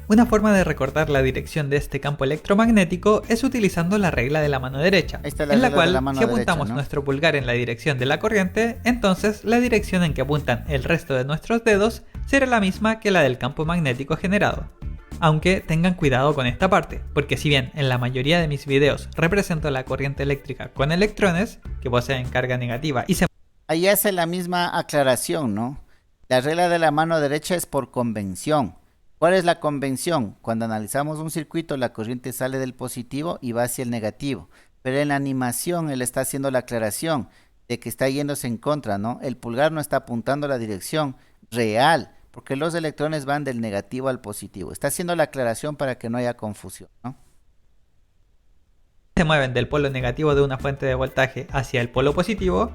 Una forma de recordar la dirección de este campo electromagnético es utilizando la regla de la mano derecha, en la cual si apuntamos nuestro pulgar en la dirección de la corriente, entonces la dirección en que apuntan el resto de nuestros dedos será la misma que la del campo magnético generado. Aunque tengan cuidado con esta parte, porque si bien en la mayoría de mis videos represento la corriente eléctrica con electrones que poseen carga negativa y se... Ahí hace la misma aclaración, ¿no? La regla de la mano derecha es por convención. ¿Cuál es la convención? Cuando analizamos un circuito, la corriente sale del positivo y va hacia el negativo. Pero en la animación él está haciendo la aclaración de que está yéndose en contra, ¿no? El pulgar no está apuntando a la dirección real, porque los electrones van del negativo al positivo. Está haciendo la aclaración para que no haya confusión, ¿no? Se mueven del polo negativo de una fuente de voltaje hacia el polo positivo,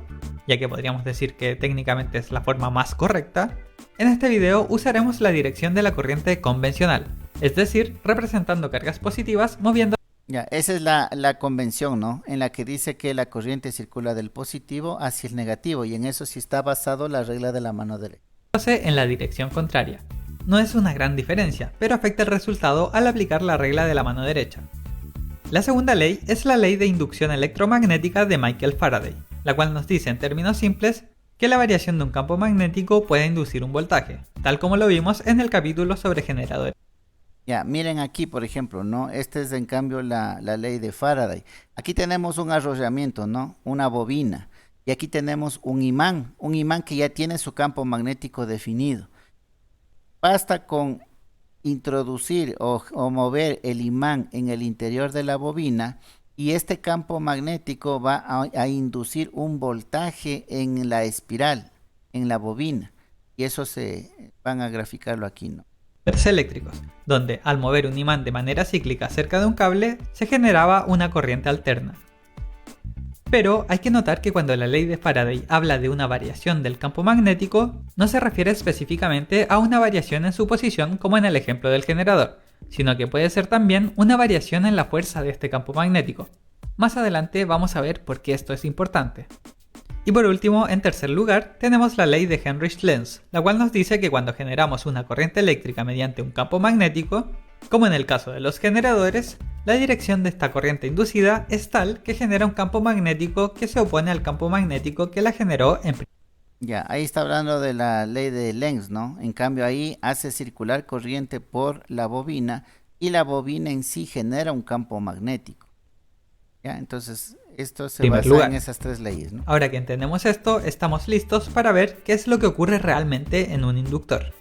ya que podríamos decir que técnicamente es la forma más correcta, en este video usaremos la dirección de la corriente convencional, es decir, representando cargas positivas moviendo. Ya, esa es la convención, ¿no? En la que dice que la corriente circula del positivo hacia el negativo, y en eso sí está basado la regla de la mano derecha. En la dirección contraria. No es una gran diferencia, pero afecta el resultado al aplicar la regla de la mano derecha. La segunda ley es la ley de inducción electromagnética de Michael Faraday, la cual nos dice en términos simples que la variación de un campo magnético puede inducir un voltaje, tal como lo vimos en el capítulo sobre generadores. Ya, miren aquí, por ejemplo, ¿no? Esta es en cambio la ley de Faraday. Aquí tenemos un arrollamiento, ¿no? Una bobina. Y aquí tenemos un imán que ya tiene su campo magnético definido. Basta con introducir o mover el imán en el interior de la bobina y este campo magnético va a inducir un voltaje en la espiral, en la bobina. Y eso se van a graficarlo aquí, ¿no? Eléctricos, donde al mover un imán de manera cíclica cerca de un cable se generaba una corriente alterna. Pero hay que notar que cuando la ley de Faraday habla de una variación del campo magnético, no se refiere específicamente a una variación en su posición como en el ejemplo del generador, sino que puede ser también una variación en la fuerza de este campo magnético. Más adelante vamos a ver por qué esto es importante. Y por último, en tercer lugar, tenemos la ley de Heinrich-Lenz, la cual nos dice que cuando generamos una corriente eléctrica mediante un campo magnético, como en el caso de los generadores, la dirección de esta corriente inducida es tal que genera un campo magnético que se opone al campo magnético que la generó en principio. Ya, ahí está hablando de la ley de Lenz, ¿no? En cambio ahí hace circular corriente por la bobina y la bobina en sí genera un campo magnético. Ya, entonces esto se basa en esas tres leyes, ¿no? Ahora que entendemos esto, estamos listos para ver qué es lo que ocurre realmente en un inductor.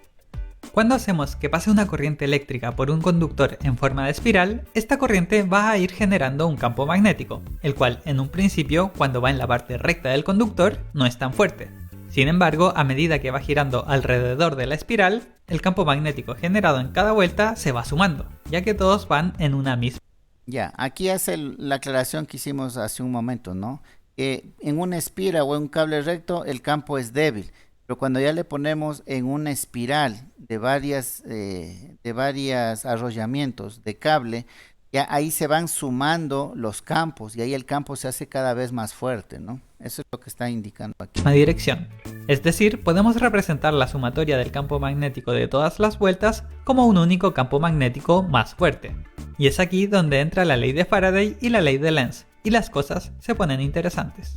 Cuando hacemos que pase una corriente eléctrica por un conductor en forma de espiral, esta corriente va a ir generando un campo magnético, el cual en un principio, cuando va en la parte recta del conductor, no es tan fuerte. Sin embargo, a medida que va girando alrededor de la espiral, el campo magnético generado en cada vuelta se va sumando, ya que todos van en una misma. Ya, aquí hace la aclaración que hicimos hace un momento, ¿no? Que en una espiral o en un cable recto el campo es débil. Pero cuando ya le ponemos en una espiral de varios arrollamientos de cable, ya ahí se van sumando los campos y ahí el campo se hace cada vez más fuerte, ¿no? Eso es lo que está indicando aquí. Una dirección. Es decir, podemos representar la sumatoria del campo magnético de todas las vueltas como un único campo magnético más fuerte. Y es aquí donde entra la ley de Faraday y la ley de Lenz, y las cosas se ponen interesantes.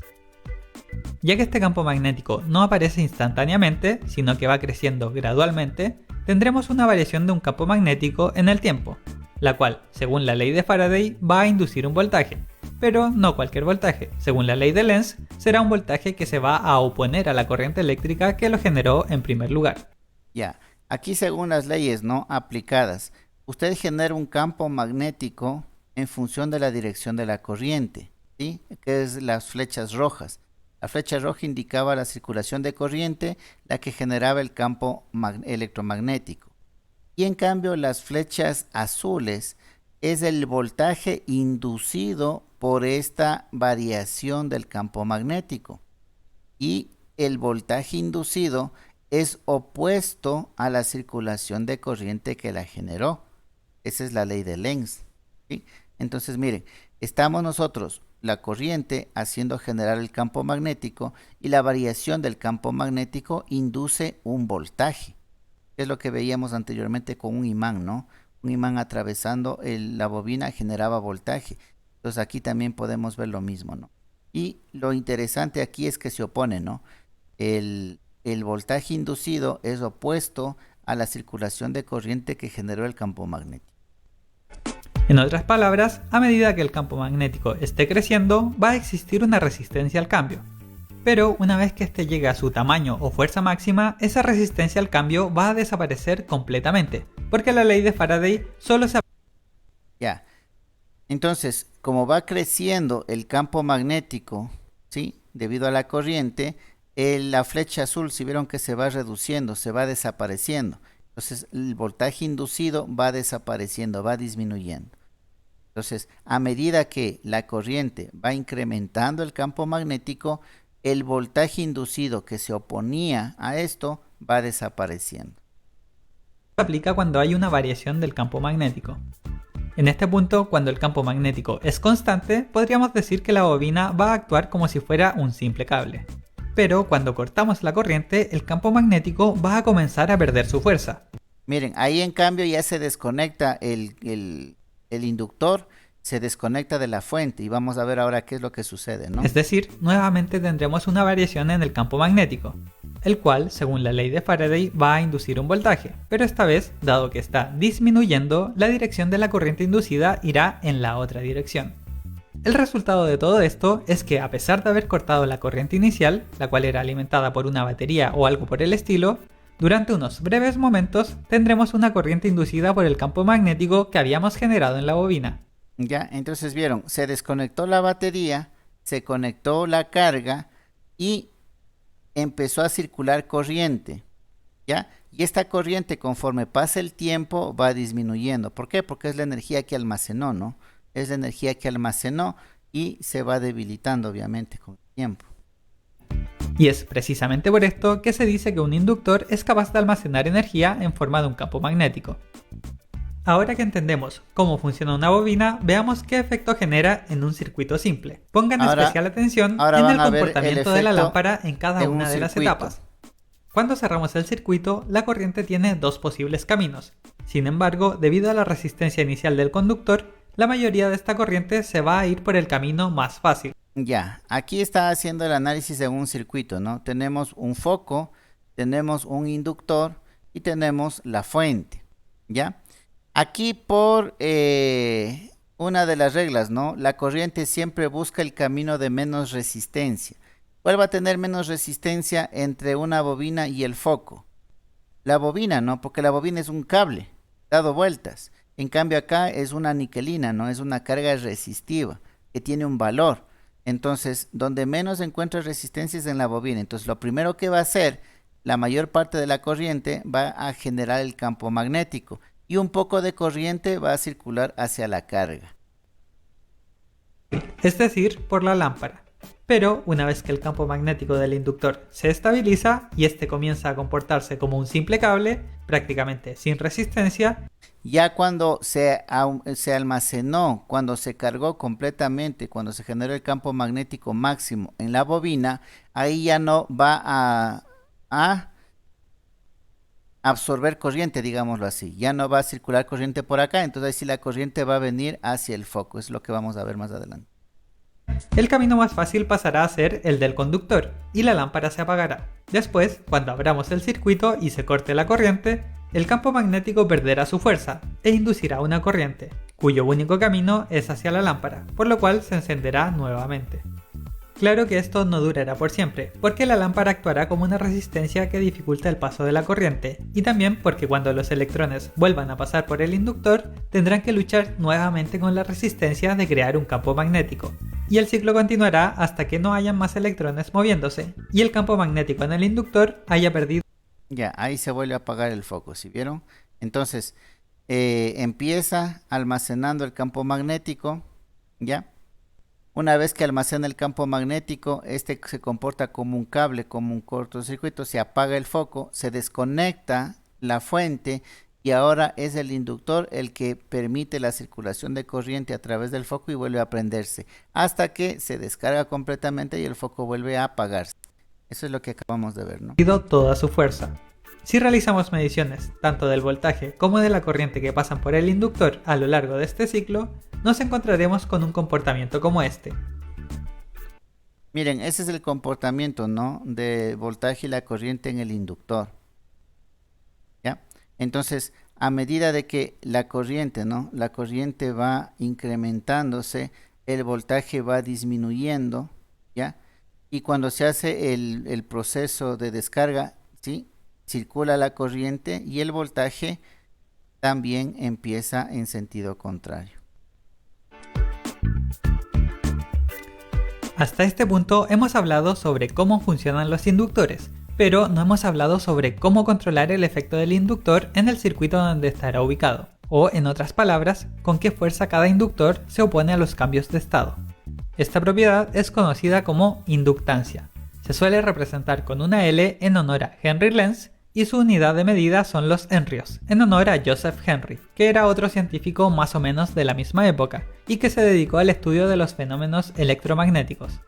Ya que este campo magnético no aparece instantáneamente, sino que va creciendo gradualmente, tendremos una variación de un campo magnético en el tiempo, la cual, según la ley de Faraday, va a inducir un voltaje, pero no cualquier voltaje. Según la ley de Lenz, será un voltaje que se va a oponer a la corriente eléctrica que lo generó en primer lugar. Ya, aquí según las leyes no aplicadas, usted genera un campo magnético en función de la dirección de la corriente, ¿sí? Que es las flechas rojas. La flecha roja indicaba la circulación de corriente, la que generaba el campo electromagnético. Y en cambio las flechas azules es el voltaje inducido por esta variación del campo magnético. Y el voltaje inducido es opuesto a la circulación de corriente que la generó. Esa es la ley de Lenz, ¿sí? Entonces miren, estamos nosotros la corriente haciendo generar el campo magnético y la variación del campo magnético induce un voltaje. Es lo que veíamos anteriormente con un imán, ¿no? Un imán atravesando la bobina generaba voltaje. Entonces aquí también podemos ver lo mismo, ¿no? Y lo interesante aquí es que se opone, ¿no? El voltaje inducido es opuesto a la circulación de corriente que generó el campo magnético. En otras palabras, a medida que el campo magnético esté creciendo, va a existir una resistencia al cambio. Pero una vez que éste llegue a su tamaño o fuerza máxima, esa resistencia al cambio va a desaparecer completamente, porque la ley de Faraday solo se... Ya, entonces, como va creciendo el campo magnético, ¿sí? debido a la corriente, la flecha azul, si vieron que se va reduciendo, se va desapareciendo. Entonces el voltaje inducido va desapareciendo, va disminuyendo. Entonces, a medida que la corriente va incrementando el campo magnético, el voltaje inducido que se oponía a esto va desapareciendo. Se aplica cuando hay una variación del campo magnético. En este punto, cuando el campo magnético es constante, podríamos decir que la bobina va a actuar como si fuera un simple cable. Pero cuando cortamos la corriente, el campo magnético va a comenzar a perder su fuerza. Miren, ahí en cambio ya se desconecta el inductor, se desconecta de la fuente y vamos a ver ahora qué es lo que sucede, ¿no? Es decir, nuevamente tendremos una variación en el campo magnético, el cual, según la ley de Faraday, va a inducir un voltaje, pero esta vez, dado que está disminuyendo, la dirección de la corriente inducida irá en la otra dirección. El resultado de todo esto es que, a pesar de haber cortado la corriente inicial, la cual era alimentada por una batería o algo por el estilo, durante unos breves momentos tendremos una corriente inducida por el campo magnético que habíamos generado en la bobina. Ya, entonces vieron, se desconectó la batería, se conectó la carga y empezó a circular corriente, ¿ya? Y esta corriente, conforme pasa el tiempo, va disminuyendo. ¿Por qué? Porque es la energía que almacenó, ¿no? Es la energía que almacenó y se va debilitando, obviamente, con el tiempo. Y es precisamente por esto que se dice que un inductor es capaz de almacenar energía en forma de un campo magnético. Ahora que entendemos cómo funciona una bobina, veamos qué efecto genera en un circuito simple. Pongan especial atención en el comportamiento de la lámpara en cada una de las etapas. Cuando cerramos el circuito, la corriente tiene dos posibles caminos. Sin embargo, debido a la resistencia inicial del conductor, la mayoría de esta corriente se va a ir por el camino más fácil. Ya, aquí está haciendo el análisis de un circuito, ¿no? Tenemos un foco, tenemos un inductor y tenemos la fuente, ¿ya? Aquí por una de las reglas, ¿no? La corriente siempre busca el camino de menos resistencia. ¿Cuál va a tener menos resistencia entre una bobina y el foco? La bobina, ¿no? Porque la bobina es un cable dado vueltas. En cambio acá es una niquelina, ¿no? Es una carga resistiva que tiene un valor. Entonces, donde menos encuentra resistencia es en la bobina. Entonces, lo primero que va a hacer, la mayor parte de la corriente va a generar el campo magnético y un poco de corriente va a circular hacia la carga. Es decir, por la lámpara. Pero una vez que el campo magnético del inductor se estabiliza y este comienza a comportarse como un simple cable, prácticamente sin resistencia, ya cuando se almacenó, cuando se cargó completamente, cuando se generó el campo magnético máximo en la bobina, ahí ya no va a absorber corriente, digámoslo así. Ya no va a circular corriente por acá, entonces ahí sí la corriente va a venir hacia el foco. Es lo que vamos a ver más adelante. El camino más fácil pasará a ser el del conductor y la lámpara se apagará. Después, cuando abramos el circuito y se corte la corriente, el campo magnético perderá su fuerza e inducirá una corriente, cuyo único camino es hacia la lámpara, por lo cual se encenderá nuevamente. Claro que esto no durará por siempre, porque la lámpara actuará como una resistencia que dificulta el paso de la corriente, y también porque cuando los electrones vuelvan a pasar por el inductor, tendrán que luchar nuevamente con la resistencia de crear un campo magnético, y el ciclo continuará hasta que no hayan más electrones moviéndose, y el campo magnético en el inductor haya perdido. Ya, ahí se vuelve a apagar el foco, ¿sí vieron? Entonces, empieza almacenando el campo magnético, ¿ya? Una vez que almacena el campo magnético, este se comporta como un cable, como un cortocircuito, se apaga el foco, se desconecta la fuente y ahora es el inductor el que permite la circulación de corriente a través del foco y vuelve a prenderse, hasta que se descarga completamente y el foco vuelve a apagarse. Eso es lo que acabamos de ver, ¿no? Toda su fuerza. Si realizamos mediciones tanto del voltaje como de la corriente que pasan por el inductor a lo largo de este ciclo, nos encontraremos con un comportamiento como este. Miren, ese es el comportamiento, ¿no? De voltaje y la corriente en el inductor. ¿Ya? Entonces, a medida de que la corriente, ¿no? La corriente va incrementándose, el voltaje va disminuyendo, ¿ya? Y cuando se hace el proceso de descarga, ¿sí? Circula la corriente y el voltaje también empieza en sentido contrario. Hasta este punto hemos hablado sobre cómo funcionan los inductores, pero no hemos hablado sobre cómo controlar el efecto del inductor en el circuito donde estará ubicado, o en otras palabras, con qué fuerza cada inductor se opone a los cambios de estado. Esta propiedad es conocida como inductancia. Se suele representar con una L en honor a Henry Lenz y su unidad de medida son los henrios, en honor a Joseph Henry, que era otro científico más o menos de la misma época y que se dedicó al estudio de los fenómenos electromagnéticos.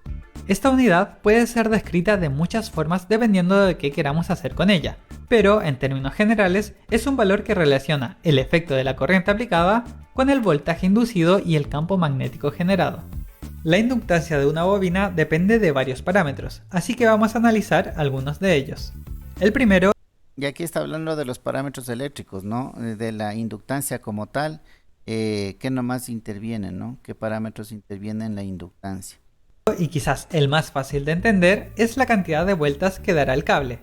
Esta unidad puede ser descrita de muchas formas dependiendo de qué queramos hacer con ella, pero en términos generales es un valor que relaciona el efecto de la corriente aplicada con el voltaje inducido y el campo magnético generado. La inductancia de una bobina depende de varios parámetros, así que vamos a analizar algunos de ellos. El primero. Y aquí está hablando de los parámetros eléctricos, ¿no? De la inductancia como tal, ¿qué nomás intervienen, ¿no? ¿Qué parámetros intervienen en la inductancia? Y quizás el más fácil de entender es la cantidad de vueltas que dará el cable.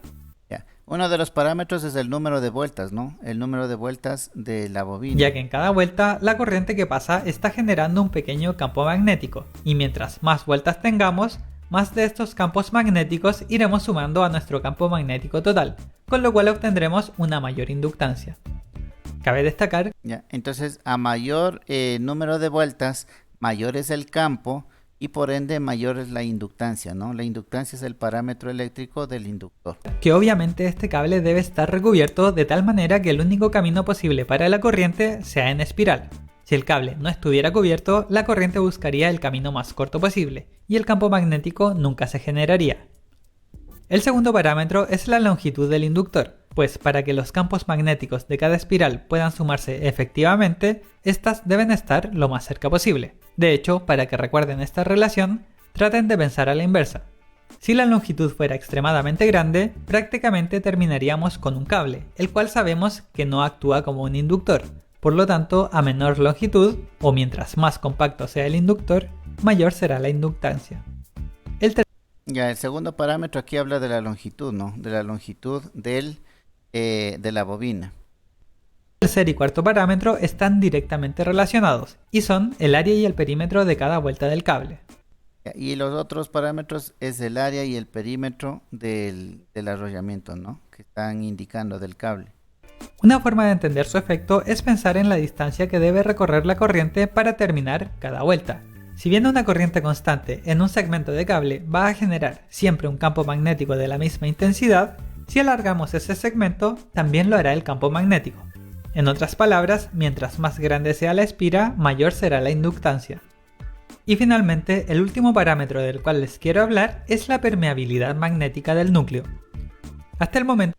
Ya. Uno de los parámetros es el número de vueltas, ¿no? El número de vueltas de la bobina. Ya que en cada vuelta la corriente que pasa está generando un pequeño campo magnético, y mientras más vueltas tengamos, más de estos campos magnéticos iremos sumando a nuestro campo magnético total, con lo cual obtendremos una mayor inductancia. Cabe destacar. Ya. Entonces, a mayor número de vueltas, mayor es el campo y por ende mayor es la inductancia, ¿no? La inductancia es el parámetro eléctrico del inductor. Que obviamente este cable debe estar recubierto de tal manera que el único camino posible para la corriente sea en espiral. Si el cable no estuviera cubierto, la corriente buscaría el camino más corto posible y el campo magnético nunca se generaría. El segundo parámetro es la longitud del inductor, pues para que los campos magnéticos de cada espiral puedan sumarse efectivamente, estas deben estar lo más cerca posible. De hecho, para que recuerden esta relación, traten de pensar a la inversa. Si la longitud fuera extremadamente grande, prácticamente terminaríamos con un cable, el cual sabemos que no actúa como un inductor. Por lo tanto, a menor longitud, o mientras más compacto sea el inductor, mayor será la inductancia. Ya, el segundo parámetro aquí habla de la longitud, ¿no? De la longitud de la bobina. El tercer y cuarto parámetro están directamente relacionados, y son el área y el perímetro de cada vuelta del cable. Y los otros parámetros es el área y el perímetro del arrollamiento, ¿no? Que están indicando del cable. Una forma de entender su efecto es pensar en la distancia que debe recorrer la corriente para terminar cada vuelta. Si bien una corriente constante en un segmento de cable va a generar siempre un campo magnético de la misma intensidad, si alargamos ese segmento, también lo hará el campo magnético. En otras palabras, mientras más grande sea la espira, mayor será la inductancia. Y finalmente, el último parámetro del cual les quiero hablar es la permeabilidad magnética del núcleo. Hasta el momento,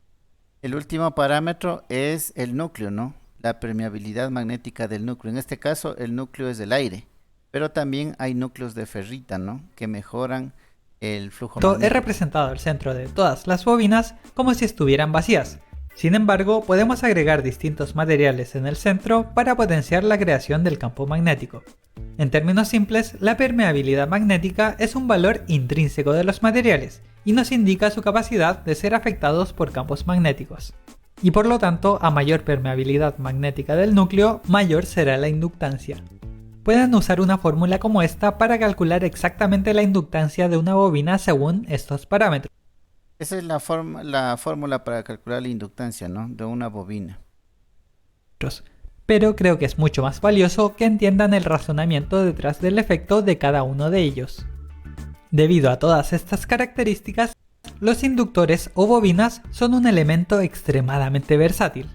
el último parámetro es el núcleo, ¿no? La permeabilidad magnética del núcleo. En este caso, el núcleo es el aire, pero también hay núcleos de ferrita, ¿no? Que mejoran el flujo magnético. He representado el centro de todas las bobinas como si estuvieran vacías. Sin embargo, podemos agregar distintos materiales en el centro para potenciar la creación del campo magnético. En términos simples, la permeabilidad magnética es un valor intrínseco de los materiales y nos indica su capacidad de ser afectados por campos magnéticos. Y por lo tanto, a mayor permeabilidad magnética del núcleo, mayor será la inductancia. Pueden usar una fórmula como esta para calcular exactamente la inductancia de una bobina según estos parámetros. Esa es la fórmula para calcular la inductancia, ¿no? De una bobina. Pero creo que es mucho más valioso que entiendan el razonamiento detrás del efecto de cada uno de ellos. Debido a todas estas características, los inductores o bobinas son un elemento extremadamente versátil.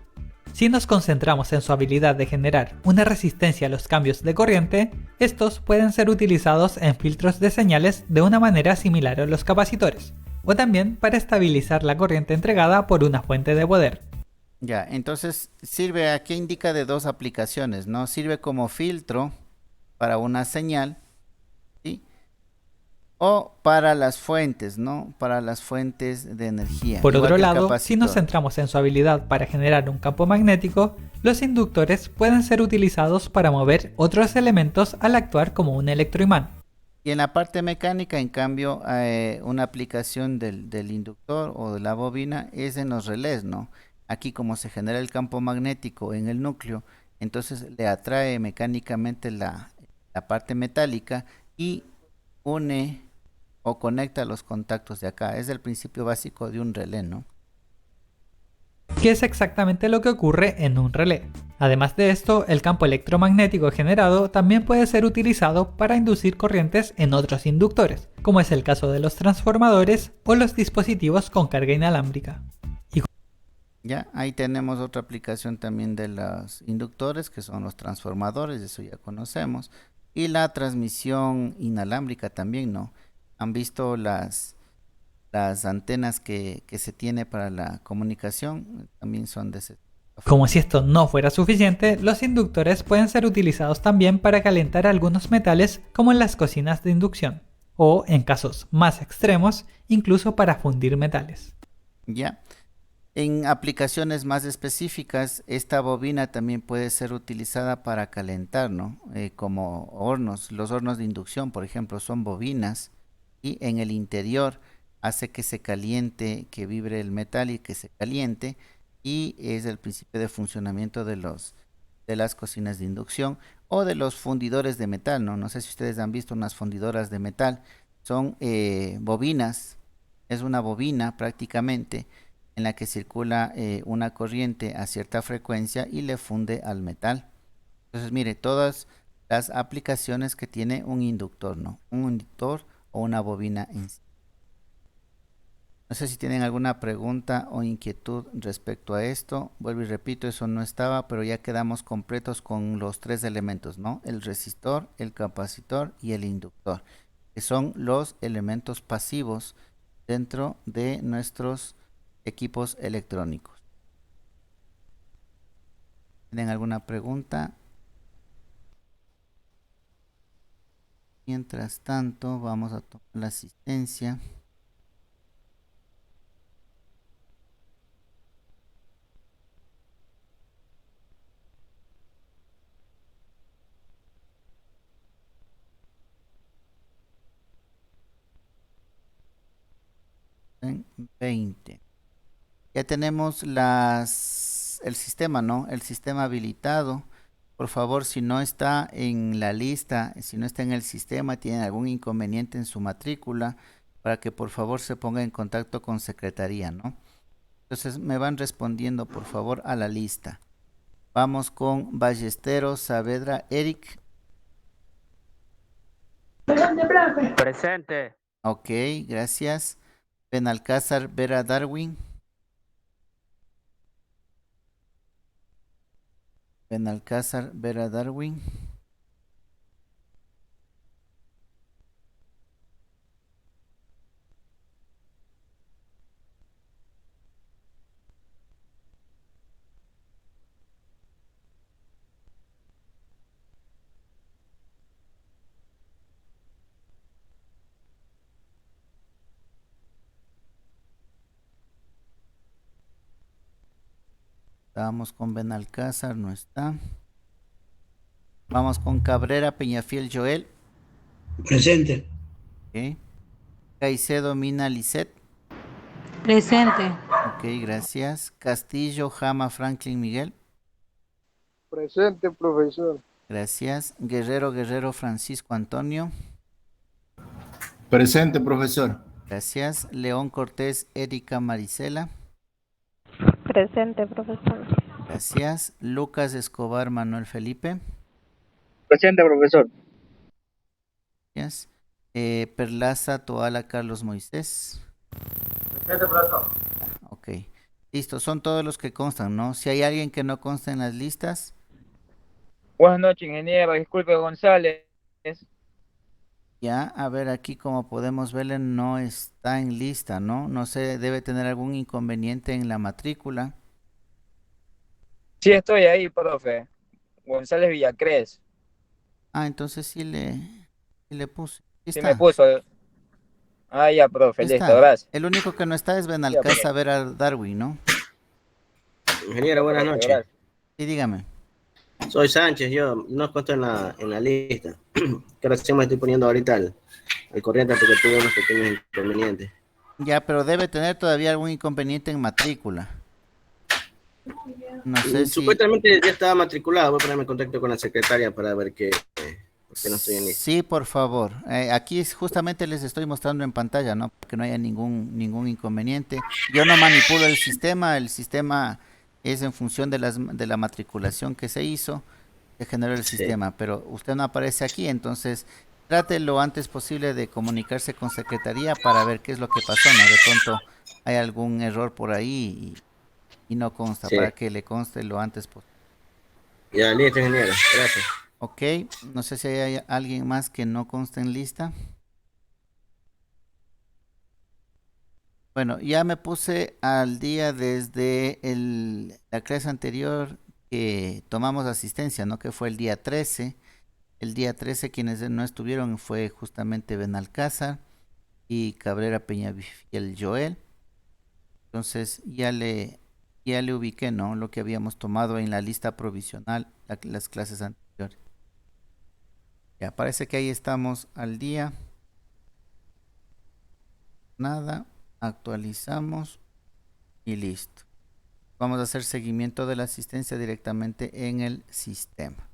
Si nos concentramos en su habilidad de generar una resistencia a los cambios de corriente, estos pueden ser utilizados en filtros de señales de una manera similar a los capacitores, o también para estabilizar la corriente entregada por una fuente de poder. Ya, entonces sirve, aquí indica de dos aplicaciones, ¿no? Sirve como filtro para una señal, ¿sí? O para las fuentes, ¿no? Para las fuentes de energía. Por igual otro que el lado, si capacitor. nos centramos en su habilidad para generar un campo magnético, los inductores pueden ser utilizados para mover otros elementos al actuar como un electroimán. Y en la parte mecánica, en cambio, una aplicación del inductor o de la bobina es en los relés, ¿no? Aquí como se genera el campo magnético en el núcleo, entonces le atrae mecánicamente la parte metálica y une o conecta los contactos de acá. Es el principio básico de un relé, ¿no? Que es exactamente lo que ocurre en un relé. Además de esto, el campo electromagnético generado también puede ser utilizado para inducir corrientes en otros inductores, como es el caso de los transformadores o los dispositivos con carga inalámbrica. Ya, ahí tenemos otra aplicación también de los inductores, que son los transformadores, eso ya conocemos. Y la transmisión inalámbrica también, ¿no? Han visto las antenas que se tiene para la comunicación, también son de ese. Como si esto no fuera suficiente, los inductores pueden ser utilizados también para calentar algunos metales, como en las cocinas de inducción, o en casos más extremos, incluso para fundir metales. Ya. En aplicaciones más específicas, esta bobina también puede ser utilizada para calentar, ¿no? Como hornos. Los hornos de inducción, por ejemplo, son bobinas y en el interior hace que se caliente, que vibre el metal y que se caliente, y es el principio de funcionamiento de las cocinas de inducción o de los fundidores de metal, ¿no? No sé si ustedes han visto unas fundidoras de metal. Son bobinas, es una bobina prácticamente, en la que circula una corriente a cierta frecuencia y le funde al metal. Entonces, mire, todas las aplicaciones que tiene un inductor, ¿no? Un inductor o una bobina en sí. No sé si tienen alguna pregunta o inquietud respecto a esto. Vuelvo y repito, eso no estaba, pero ya quedamos completos con los tres elementos, ¿no? El resistor, el capacitor y el inductor, que son los elementos pasivos dentro de nuestros equipos electrónicos. ¿Tienen alguna pregunta? Mientras tanto, vamos a tomar la asistencia. En 20. Ya tenemos el sistema, ¿no? El sistema habilitado. Por favor, si no está en la lista, si no está en el sistema, tienen algún inconveniente en su matrícula, para que por favor se ponga en contacto con secretaría, ¿no? Entonces me van respondiendo por favor a la lista. Vamos con Ballesteros, Saavedra, Eric. Presente. Ok, gracias. Benalcázar, Vera, Darwin. Benalcázar, Vera, Darwin. Vamos con Benalcázar, no está. Vamos con Cabrera, Peñafiel, Joel. Presente. Ok. Caicedo, Mina, Lisset. Presente. Ok, gracias. Castillo, Jama, Franklin, Miguel. Presente, profesor. Gracias. Guerrero, Francisco Antonio. Presente, profesor. Gracias. León Cortés, Erika Marisela. Presente, profesor. Gracias. Lucas Escobar, Manuel Felipe. Presente, profesor. Gracias. Perlaza, Toala, Carlos Moisés. Presente, profesor. Ok. Listo, son todos los que constan, ¿no? Si hay alguien que no consta en las listas. Buenas noches, ingeniero. Disculpe, González. Ya, a ver, aquí como podemos verle no está en lista, ¿no? No sé, debe tener algún inconveniente en la matrícula. Sí, estoy ahí, profe. González Villacrés. Ah, entonces sí le puse. Sí Está. me puso. Ah, ya, profe. Está. Listo, gracias. El único que no está es Benalcázar, Vera, Darwin, ¿no? Ingeniero, buenas Profe, noches. gracias. Sí, dígame. Soy Sánchez, yo no consto en la lista. Que recién me estoy poniendo ahorita al corriente porque tuve unos pequeños inconvenientes. Ya, pero debe tener todavía algún inconveniente en matrícula. No sé si... Supuestamente ya estaba matriculado, voy a ponerme en contacto con la secretaria para ver qué porque no estoy en lista. Sí, por favor. Aquí justamente les estoy mostrando en pantalla, ¿no? Para que no haya ningún inconveniente. Yo no manipulo el sistema es en función de la matriculación que se hizo, se generó el Sí. sistema, pero usted no aparece aquí, entonces trate lo antes posible de comunicarse con secretaría para ver qué es lo que pasó, ¿no? De pronto hay algún error por ahí y no consta, Sí. para que le conste lo antes posible. Ya, listo, ingeniero. Gracias. Ok, no sé si hay alguien más que no conste en lista. Bueno, ya me puse al día desde la clase anterior que tomamos asistencia, ¿no? Que fue el día 13. El día 13 quienes no estuvieron fue justamente Benalcázar y Cabrera Peñafiel Joel. Entonces ya le ubiqué, ¿no? Lo que habíamos tomado en la lista provisional, las clases anteriores. Ya parece que ahí estamos al día. Nada, actualizamos y listo. Vamos a hacer seguimiento de la asistencia directamente en el sistema.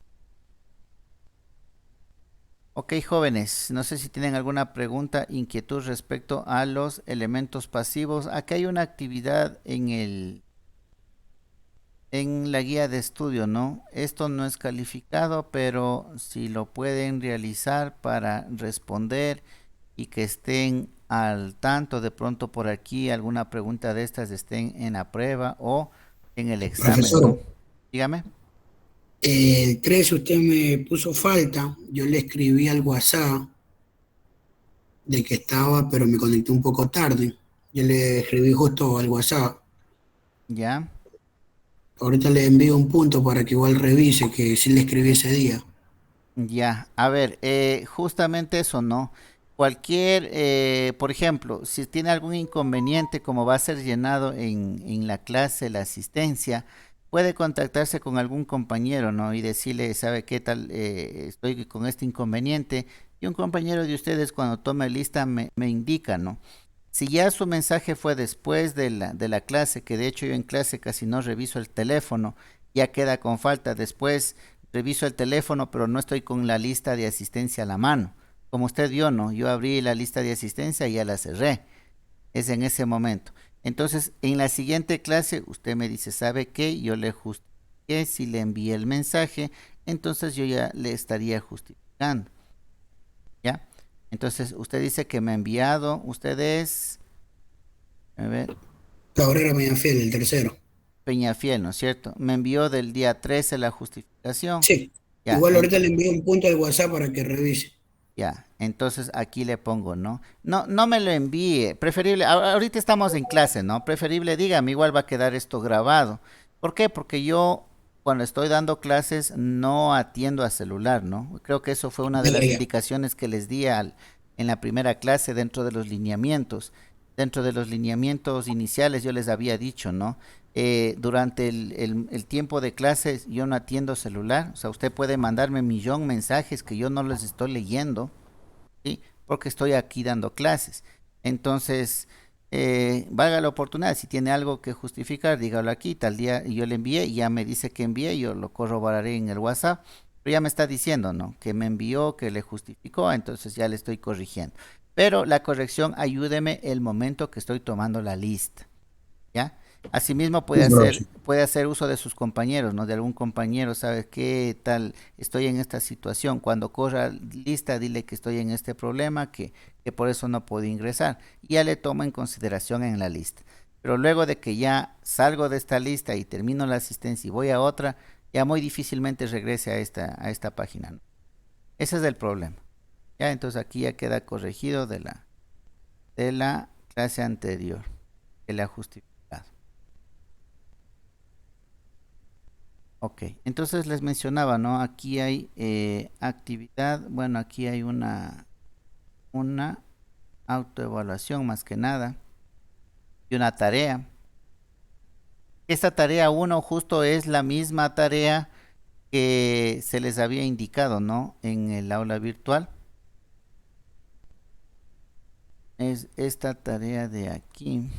Ok, jóvenes, no sé si tienen alguna pregunta, inquietud respecto a los elementos pasivos. Aquí hay una actividad en la guía de estudio, ¿no? Esto no es calificado, pero si lo pueden realizar para responder y que estén al tanto, de pronto por aquí alguna pregunta de estas estén en la prueba o en el examen, ¿no? Profesor, Dígame. el 13 usted me puso falta, yo le escribí al WhatsApp de que estaba, pero me conecté un poco tarde. Yo le escribí justo al WhatsApp. Ya. Ahorita le envío un punto para que igual revise que sí le escribí ese día. Ya, a ver, justamente eso, ¿no? Cualquier, por ejemplo, si tiene algún inconveniente, como va a ser llenado en la clase, la asistencia, puede contactarse con algún compañero, ¿no? Y decirle, ¿sabe qué tal? Estoy con este inconveniente. Y un compañero de ustedes cuando tome lista me indica, ¿no? Si ya su mensaje fue después de la clase, que de hecho yo en clase casi no reviso el teléfono, ya queda con falta. Después reviso el teléfono, pero no estoy con la lista de asistencia a la mano. Como usted vio, ¿no? Yo abrí la lista de asistencia y ya la cerré. Es en ese momento. Entonces, en la siguiente clase, usted me dice, ¿sabe qué? Yo le justifiqué, si le envié el mensaje, entonces yo ya le estaría justificando. ¿Ya? Entonces, usted dice que me ha enviado, usted es, a ver, Cabrera Peñafiel, el tercero. Peñafiel, ¿no es cierto? Me envió del día 13 la justificación. Sí, Ya, igual ahorita le envío un punto al WhatsApp para que revise. ya, entonces aquí le pongo, ¿no? No, no me lo envíe, preferible, ahorita estamos en clase, ¿no? Preferible, dígame, igual va a quedar esto grabado. ¿Por qué? Porque yo cuando estoy dando clases no atiendo a celular, ¿no? Creo que eso fue una de Ya, las ya. indicaciones que les di en la primera clase dentro de los lineamientos. Dentro de los lineamientos iniciales yo les había dicho, ¿no? Durante el tiempo de clases yo no atiendo celular, o sea, usted puede mandarme 1.000.000 mensajes que yo no les estoy leyendo, ¿sí? Porque estoy aquí dando clases. Entonces, valga la oportunidad, si tiene algo que justificar, dígalo aquí, tal día y yo le envié, y ya me dice que envié, yo lo corroboraré en el WhatsApp, pero ya me está diciendo, ¿no? Que me envió, que le justificó, entonces ya le estoy corrigiendo. Pero la corrección, ayúdeme el momento que estoy tomando la lista, ¿ya? Asimismo puede hacer uso de sus compañeros, ¿no? De algún compañero, ¿sabes qué tal? Estoy en esta situación. Cuando corra lista, dile que estoy en este problema, que por eso no puedo ingresar. Y ya le tomo en consideración en la lista. Pero luego de que ya salgo de esta lista y termino la asistencia y voy a otra, ya muy difícilmente regrese a esta página, ¿no? Ese es el problema. Ya, entonces aquí ya queda corregido de la clase anterior, que le ha justificado. Ok, entonces les mencionaba, ¿no? Aquí hay actividad, bueno, aquí hay una autoevaluación más que nada y una tarea. Esta tarea 1 justo es la misma tarea que se les había indicado, ¿no? En el aula virtual. Es esta tarea de aquí.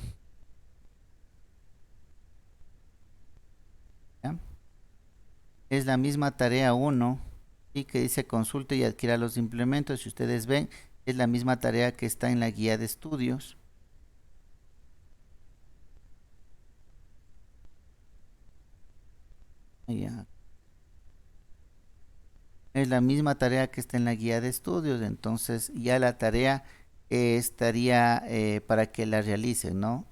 ¿Ya? Es la misma tarea 1 y que dice consulte y adquiera los implementos. Si ustedes ven, es la misma tarea que está en la guía de estudios. Ya. Es la misma tarea que está en la guía de estudios, entonces ya la tarea estaría para que la realicen, ¿no?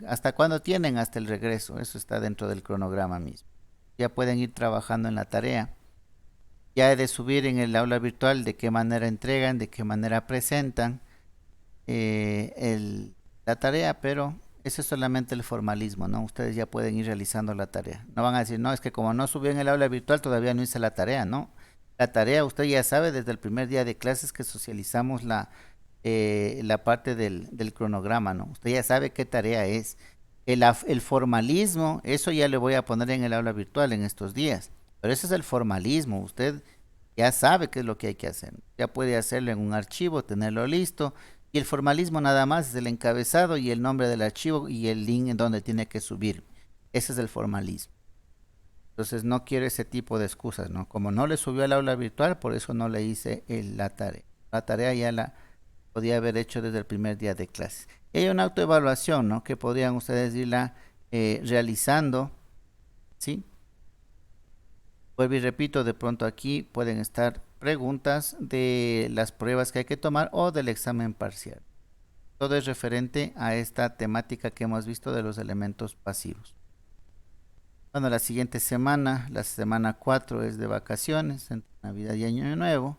¿Hasta cuándo tienen? Hasta el regreso, eso está dentro del cronograma mismo. Ya pueden ir trabajando en la tarea. Ya he de subir en el aula virtual de qué manera entregan, de qué manera presentan la tarea, pero eso es solamente el formalismo, ¿no? Ustedes ya pueden ir realizando la tarea. No van a decir, no, es que como no subí en el aula virtual todavía no hice la tarea, ¿no? La tarea, usted ya sabe desde el primer día de clases que socializamos la parte del cronograma, ¿no? Usted ya sabe qué tarea es. El formalismo, eso ya le voy a poner en el aula virtual en estos días. Pero ese es el formalismo, usted ya sabe qué es lo que hay que hacer. Ya puede hacerlo en un archivo, tenerlo listo. Y el formalismo nada más es el encabezado y el nombre del archivo y el link en donde tiene que subir. Ese es el formalismo. Entonces no quiero ese tipo de excusas, ¿no? Como no le subió al aula virtual, por eso no le hice la tarea. La tarea ya la podía haber hecho desde el primer día de clase. Y hay una autoevaluación, ¿no? Que podrían ustedes irla realizando, ¿sí? Vuelvo y repito, de pronto aquí pueden estar preguntas de las pruebas que hay que tomar o del examen parcial. Todo es referente a esta temática que hemos visto de los elementos pasivos. Bueno, la siguiente semana, la semana 4 es de vacaciones, entre Navidad y Año Nuevo.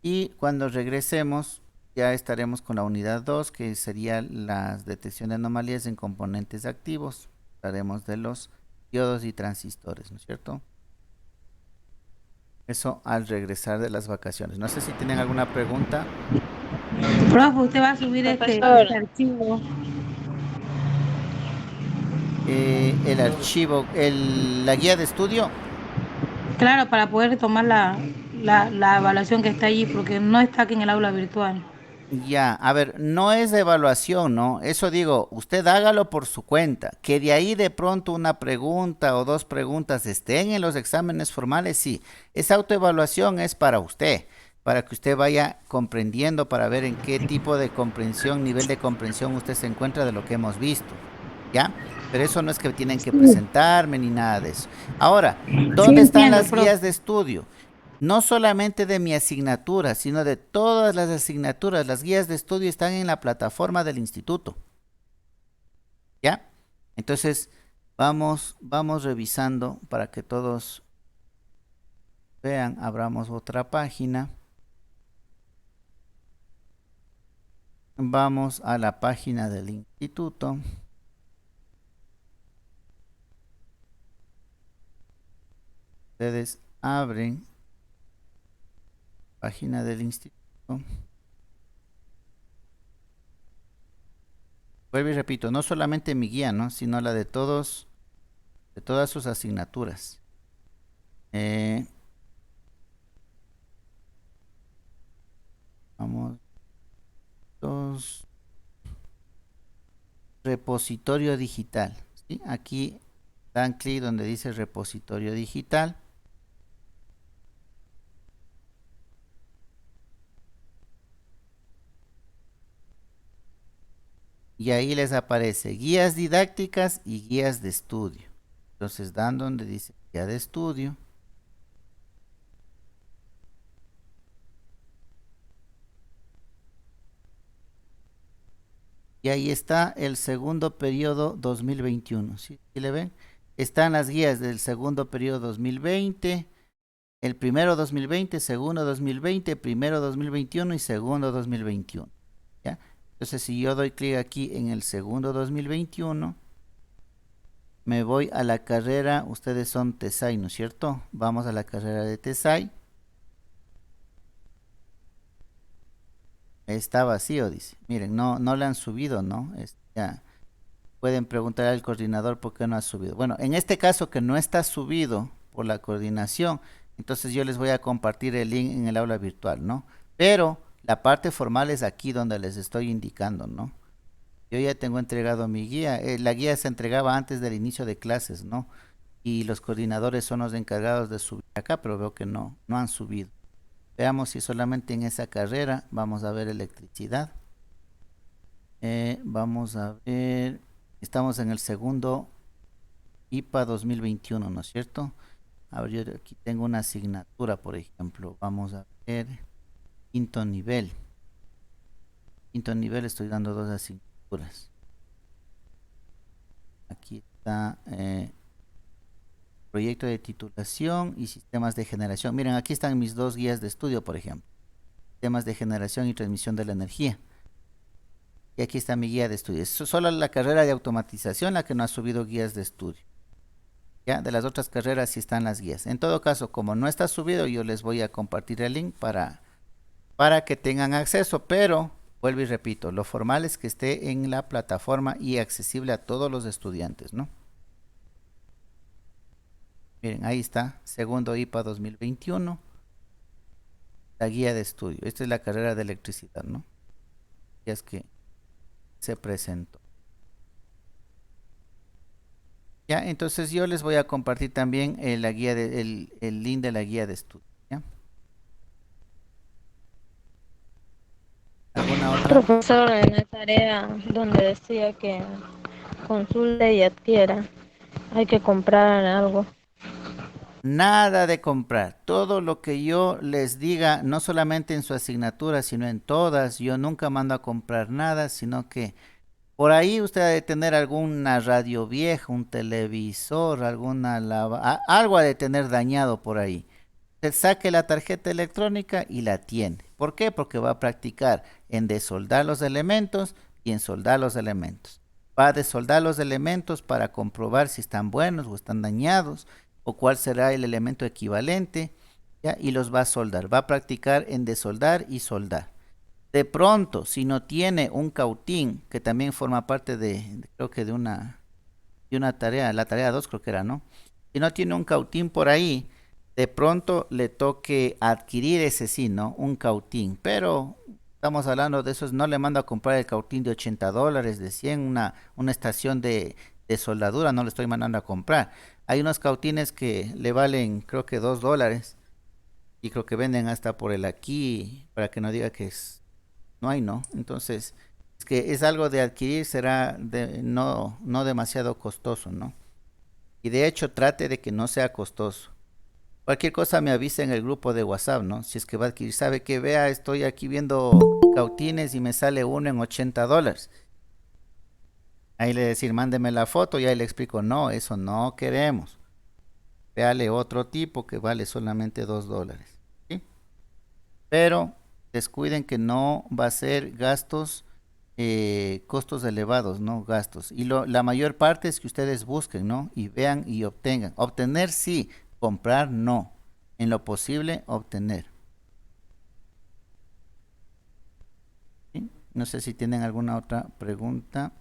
Y cuando regresemos ya estaremos con la unidad 2, que sería la detección de anomalías en componentes activos. Hablaremos de los diodos y transistores, ¿no es cierto? Eso al regresar de las vacaciones. No sé si tienen alguna pregunta. Profe, usted va a subir este archivo. El archivo, la guía de estudio. Claro, para poder tomar la evaluación que está allí, porque no está aquí en el aula virtual. Ya, a ver, no es de evaluación, ¿no? Eso digo, usted hágalo por su cuenta. Que de ahí de pronto una pregunta o dos preguntas estén en los exámenes formales, sí. Esa autoevaluación es para usted, para que usted vaya comprendiendo, para ver en qué tipo de comprensión, nivel de comprensión usted se encuentra de lo que hemos visto, ¿ya? Pero eso no es que tienen que presentarme ni nada de eso. Ahora, ¿dónde están las guías de estudio? No solamente de mi asignatura, sino de todas las asignaturas. Las guías de estudio están en la plataforma del instituto. ¿Ya? Entonces, vamos revisando para que todos vean. Abramos otra página. Vamos a la página del instituto. Ustedes abren página del instituto. Vuelvo y repito, no solamente mi guía, ¿no? Sino la de todas sus asignaturas. Vamos. Repositorio digital, ¿sí? Aquí dan clic donde dice repositorio digital. Y ahí les aparece guías didácticas y guías de estudio. Entonces dan donde dice guía de estudio. Y ahí está el segundo periodo 2021. ¿Sí? ¿Sí le ven? Están las guías del segundo periodo 2020, el primero 2020, segundo 2020, primero 2021 y segundo 2021. ¿Ya? Entonces, si yo doy clic aquí en el segundo 2021, me voy a la carrera, ustedes son TESAI, ¿no es cierto? Vamos a la carrera de TESAI. Está vacío, dice. Miren, no le han subido, ¿no? Ya. Pueden preguntar al coordinador por qué no ha subido. Bueno, en este caso que no está subido por la coordinación, entonces yo les voy a compartir el link en el aula virtual, ¿no? Pero la parte formal es aquí donde les estoy indicando, ¿no? Yo ya tengo entregado mi guía. La guía se entregaba antes del inicio de clases, ¿no? Y los coordinadores son los encargados de subir acá, pero veo que no han subido. Veamos si solamente en esa carrera vamos a ver electricidad. Vamos a ver, estamos en el segundo IPA 2021, ¿no es cierto? A ver, yo aquí tengo una asignatura, por ejemplo. Vamos a ver quinto nivel. Quinto nivel estoy dando 2 asignaturas. Aquí está proyecto de titulación y sistemas de generación. Miren, aquí están mis 2 guías de estudio, por ejemplo. Sistemas de generación y transmisión de la energía. Y aquí está mi guía de estudio. Es solo la carrera de automatización la que no ha subido guías de estudio. Ya, de las otras carreras sí están las guías. En todo caso, como no está subido, yo les voy a compartir el link para que tengan acceso, pero vuelvo y repito, lo formal es que esté en la plataforma y accesible a todos los estudiantes, ¿no? Miren, ahí está, segundo IPA 2021, la guía de estudio. Esta es la carrera de electricidad, ¿no? Ya es que se presentó. Ya, entonces yo les voy a compartir también la guía el link de la guía de estudio. ¿Ya? ¿Alguna otra? Profesor, en la tarea donde decía que consulte y adquiera, hay que comprar algo. Nada de comprar. Todo lo que yo les diga, no solamente en su asignatura, sino en todas, yo nunca mando a comprar nada, sino que por ahí usted ha de tener alguna radio vieja, un televisor, algo ha de tener dañado por ahí. Usted saque la tarjeta electrónica y la tiene. ¿Por qué? Porque va a practicar en desoldar los elementos y en soldar los elementos. Va a desoldar los elementos para comprobar si están buenos o están dañados o cuál será el elemento equivalente, ¿ya? Y los va a soldar. Va a practicar en desoldar y soldar. De pronto, si no tiene un cautín, que también forma parte creo que de una tarea, la tarea 2 creo que era, ¿no? Si no tiene un cautín por ahí, de pronto le toque adquirir ese sí, ¿no? Un cautín, pero estamos hablando de esos, no le mando a comprar el cautín de $80, de 100, una estación de soldadura, no le estoy mandando a comprar. Hay unos cautines que le valen creo que $2 y creo que venden hasta por el aquí, para que no diga que no hay, ¿no? Entonces, es que es algo de adquirir, será no demasiado costoso, ¿no? Y de hecho trate de que no sea costoso. Cualquier cosa me avisa en el grupo de WhatsApp, ¿no? Si es que va a adquirir, sabe que vea, estoy aquí viendo cautines y me sale uno en $80. Ahí le decir, mándeme la foto y ahí le explico, no, eso no queremos. Véale otro tipo que vale solamente $2, ¿sí? Pero descuiden que no va a ser gastos, costos elevados, ¿no? Gastos. Y la mayor parte es que ustedes busquen, ¿no? Y vean y obtengan. Obtener sí, comprar no. En lo posible, obtener. ¿Sí? No sé si tienen alguna otra pregunta.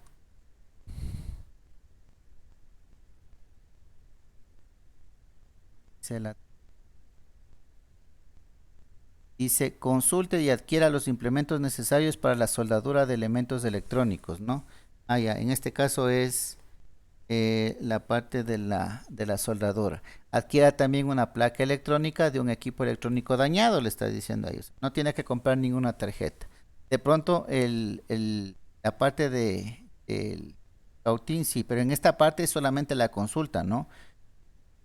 Dice, consulte y adquiera los implementos necesarios para la soldadura de elementos electrónicos, ¿no? Ah, ya, en este caso es la parte de la soldadura. Adquiera también una placa electrónica de un equipo electrónico dañado, le está diciendo a ellos. No tiene que comprar ninguna tarjeta. De pronto, la parte el cautín sí, pero en esta parte es solamente la consulta, ¿no?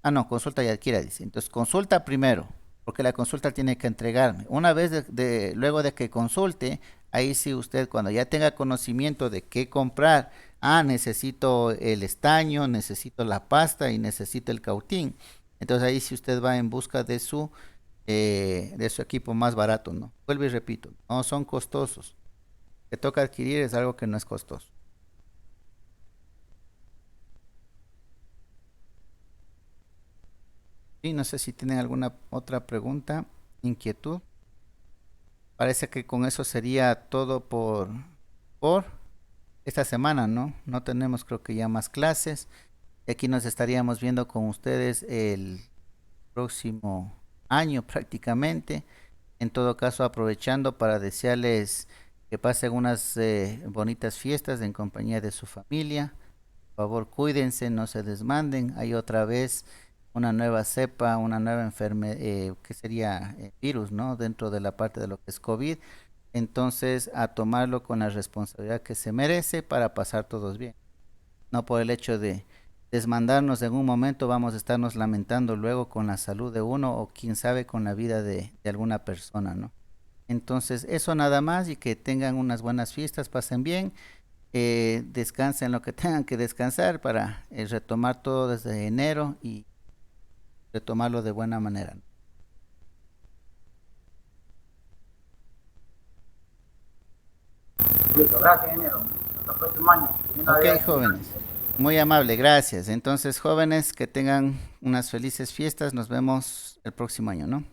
Ah, no, consulta y adquiera, dice. Entonces, consulta primero, porque la consulta tiene que entregarme. Una vez luego de que consulte, ahí sí usted cuando ya tenga conocimiento de qué comprar, necesito el estaño, necesito la pasta y necesito el cautín. Entonces ahí sí usted va en busca de su equipo más barato, ¿no? Vuelvo y repito, no son costosos. Que toca adquirir es algo que no es costoso. Sí, no sé si tienen alguna otra pregunta, inquietud. Parece que con eso sería todo por esta semana, ¿no? No tenemos creo que ya más clases. Y aquí nos estaríamos viendo con ustedes el próximo año prácticamente. En todo caso, aprovechando para desearles que pasen unas bonitas fiestas en compañía de su familia. Por favor, cuídense, no se desmanden. Hay otra vez una nueva cepa, una nueva enfermedad, que sería virus, ¿no? Dentro de la parte de lo que es COVID. Entonces, a tomarlo con la responsabilidad que se merece para pasar todos bien. No por el hecho de desmandarnos en un momento, vamos a estarnos lamentando luego con la salud de uno o quién sabe con la vida de alguna persona, ¿no? Entonces, eso nada más y que tengan unas buenas fiestas, pasen bien, descansen lo que tengan que descansar para retomar todo desde enero y retomarlo de buena manera. Listo, gracias, ingeniero. Hasta el próximo año. Ok, jóvenes. Muy amable, gracias. Entonces, jóvenes, que tengan unas felices fiestas. Nos vemos el próximo año, ¿no?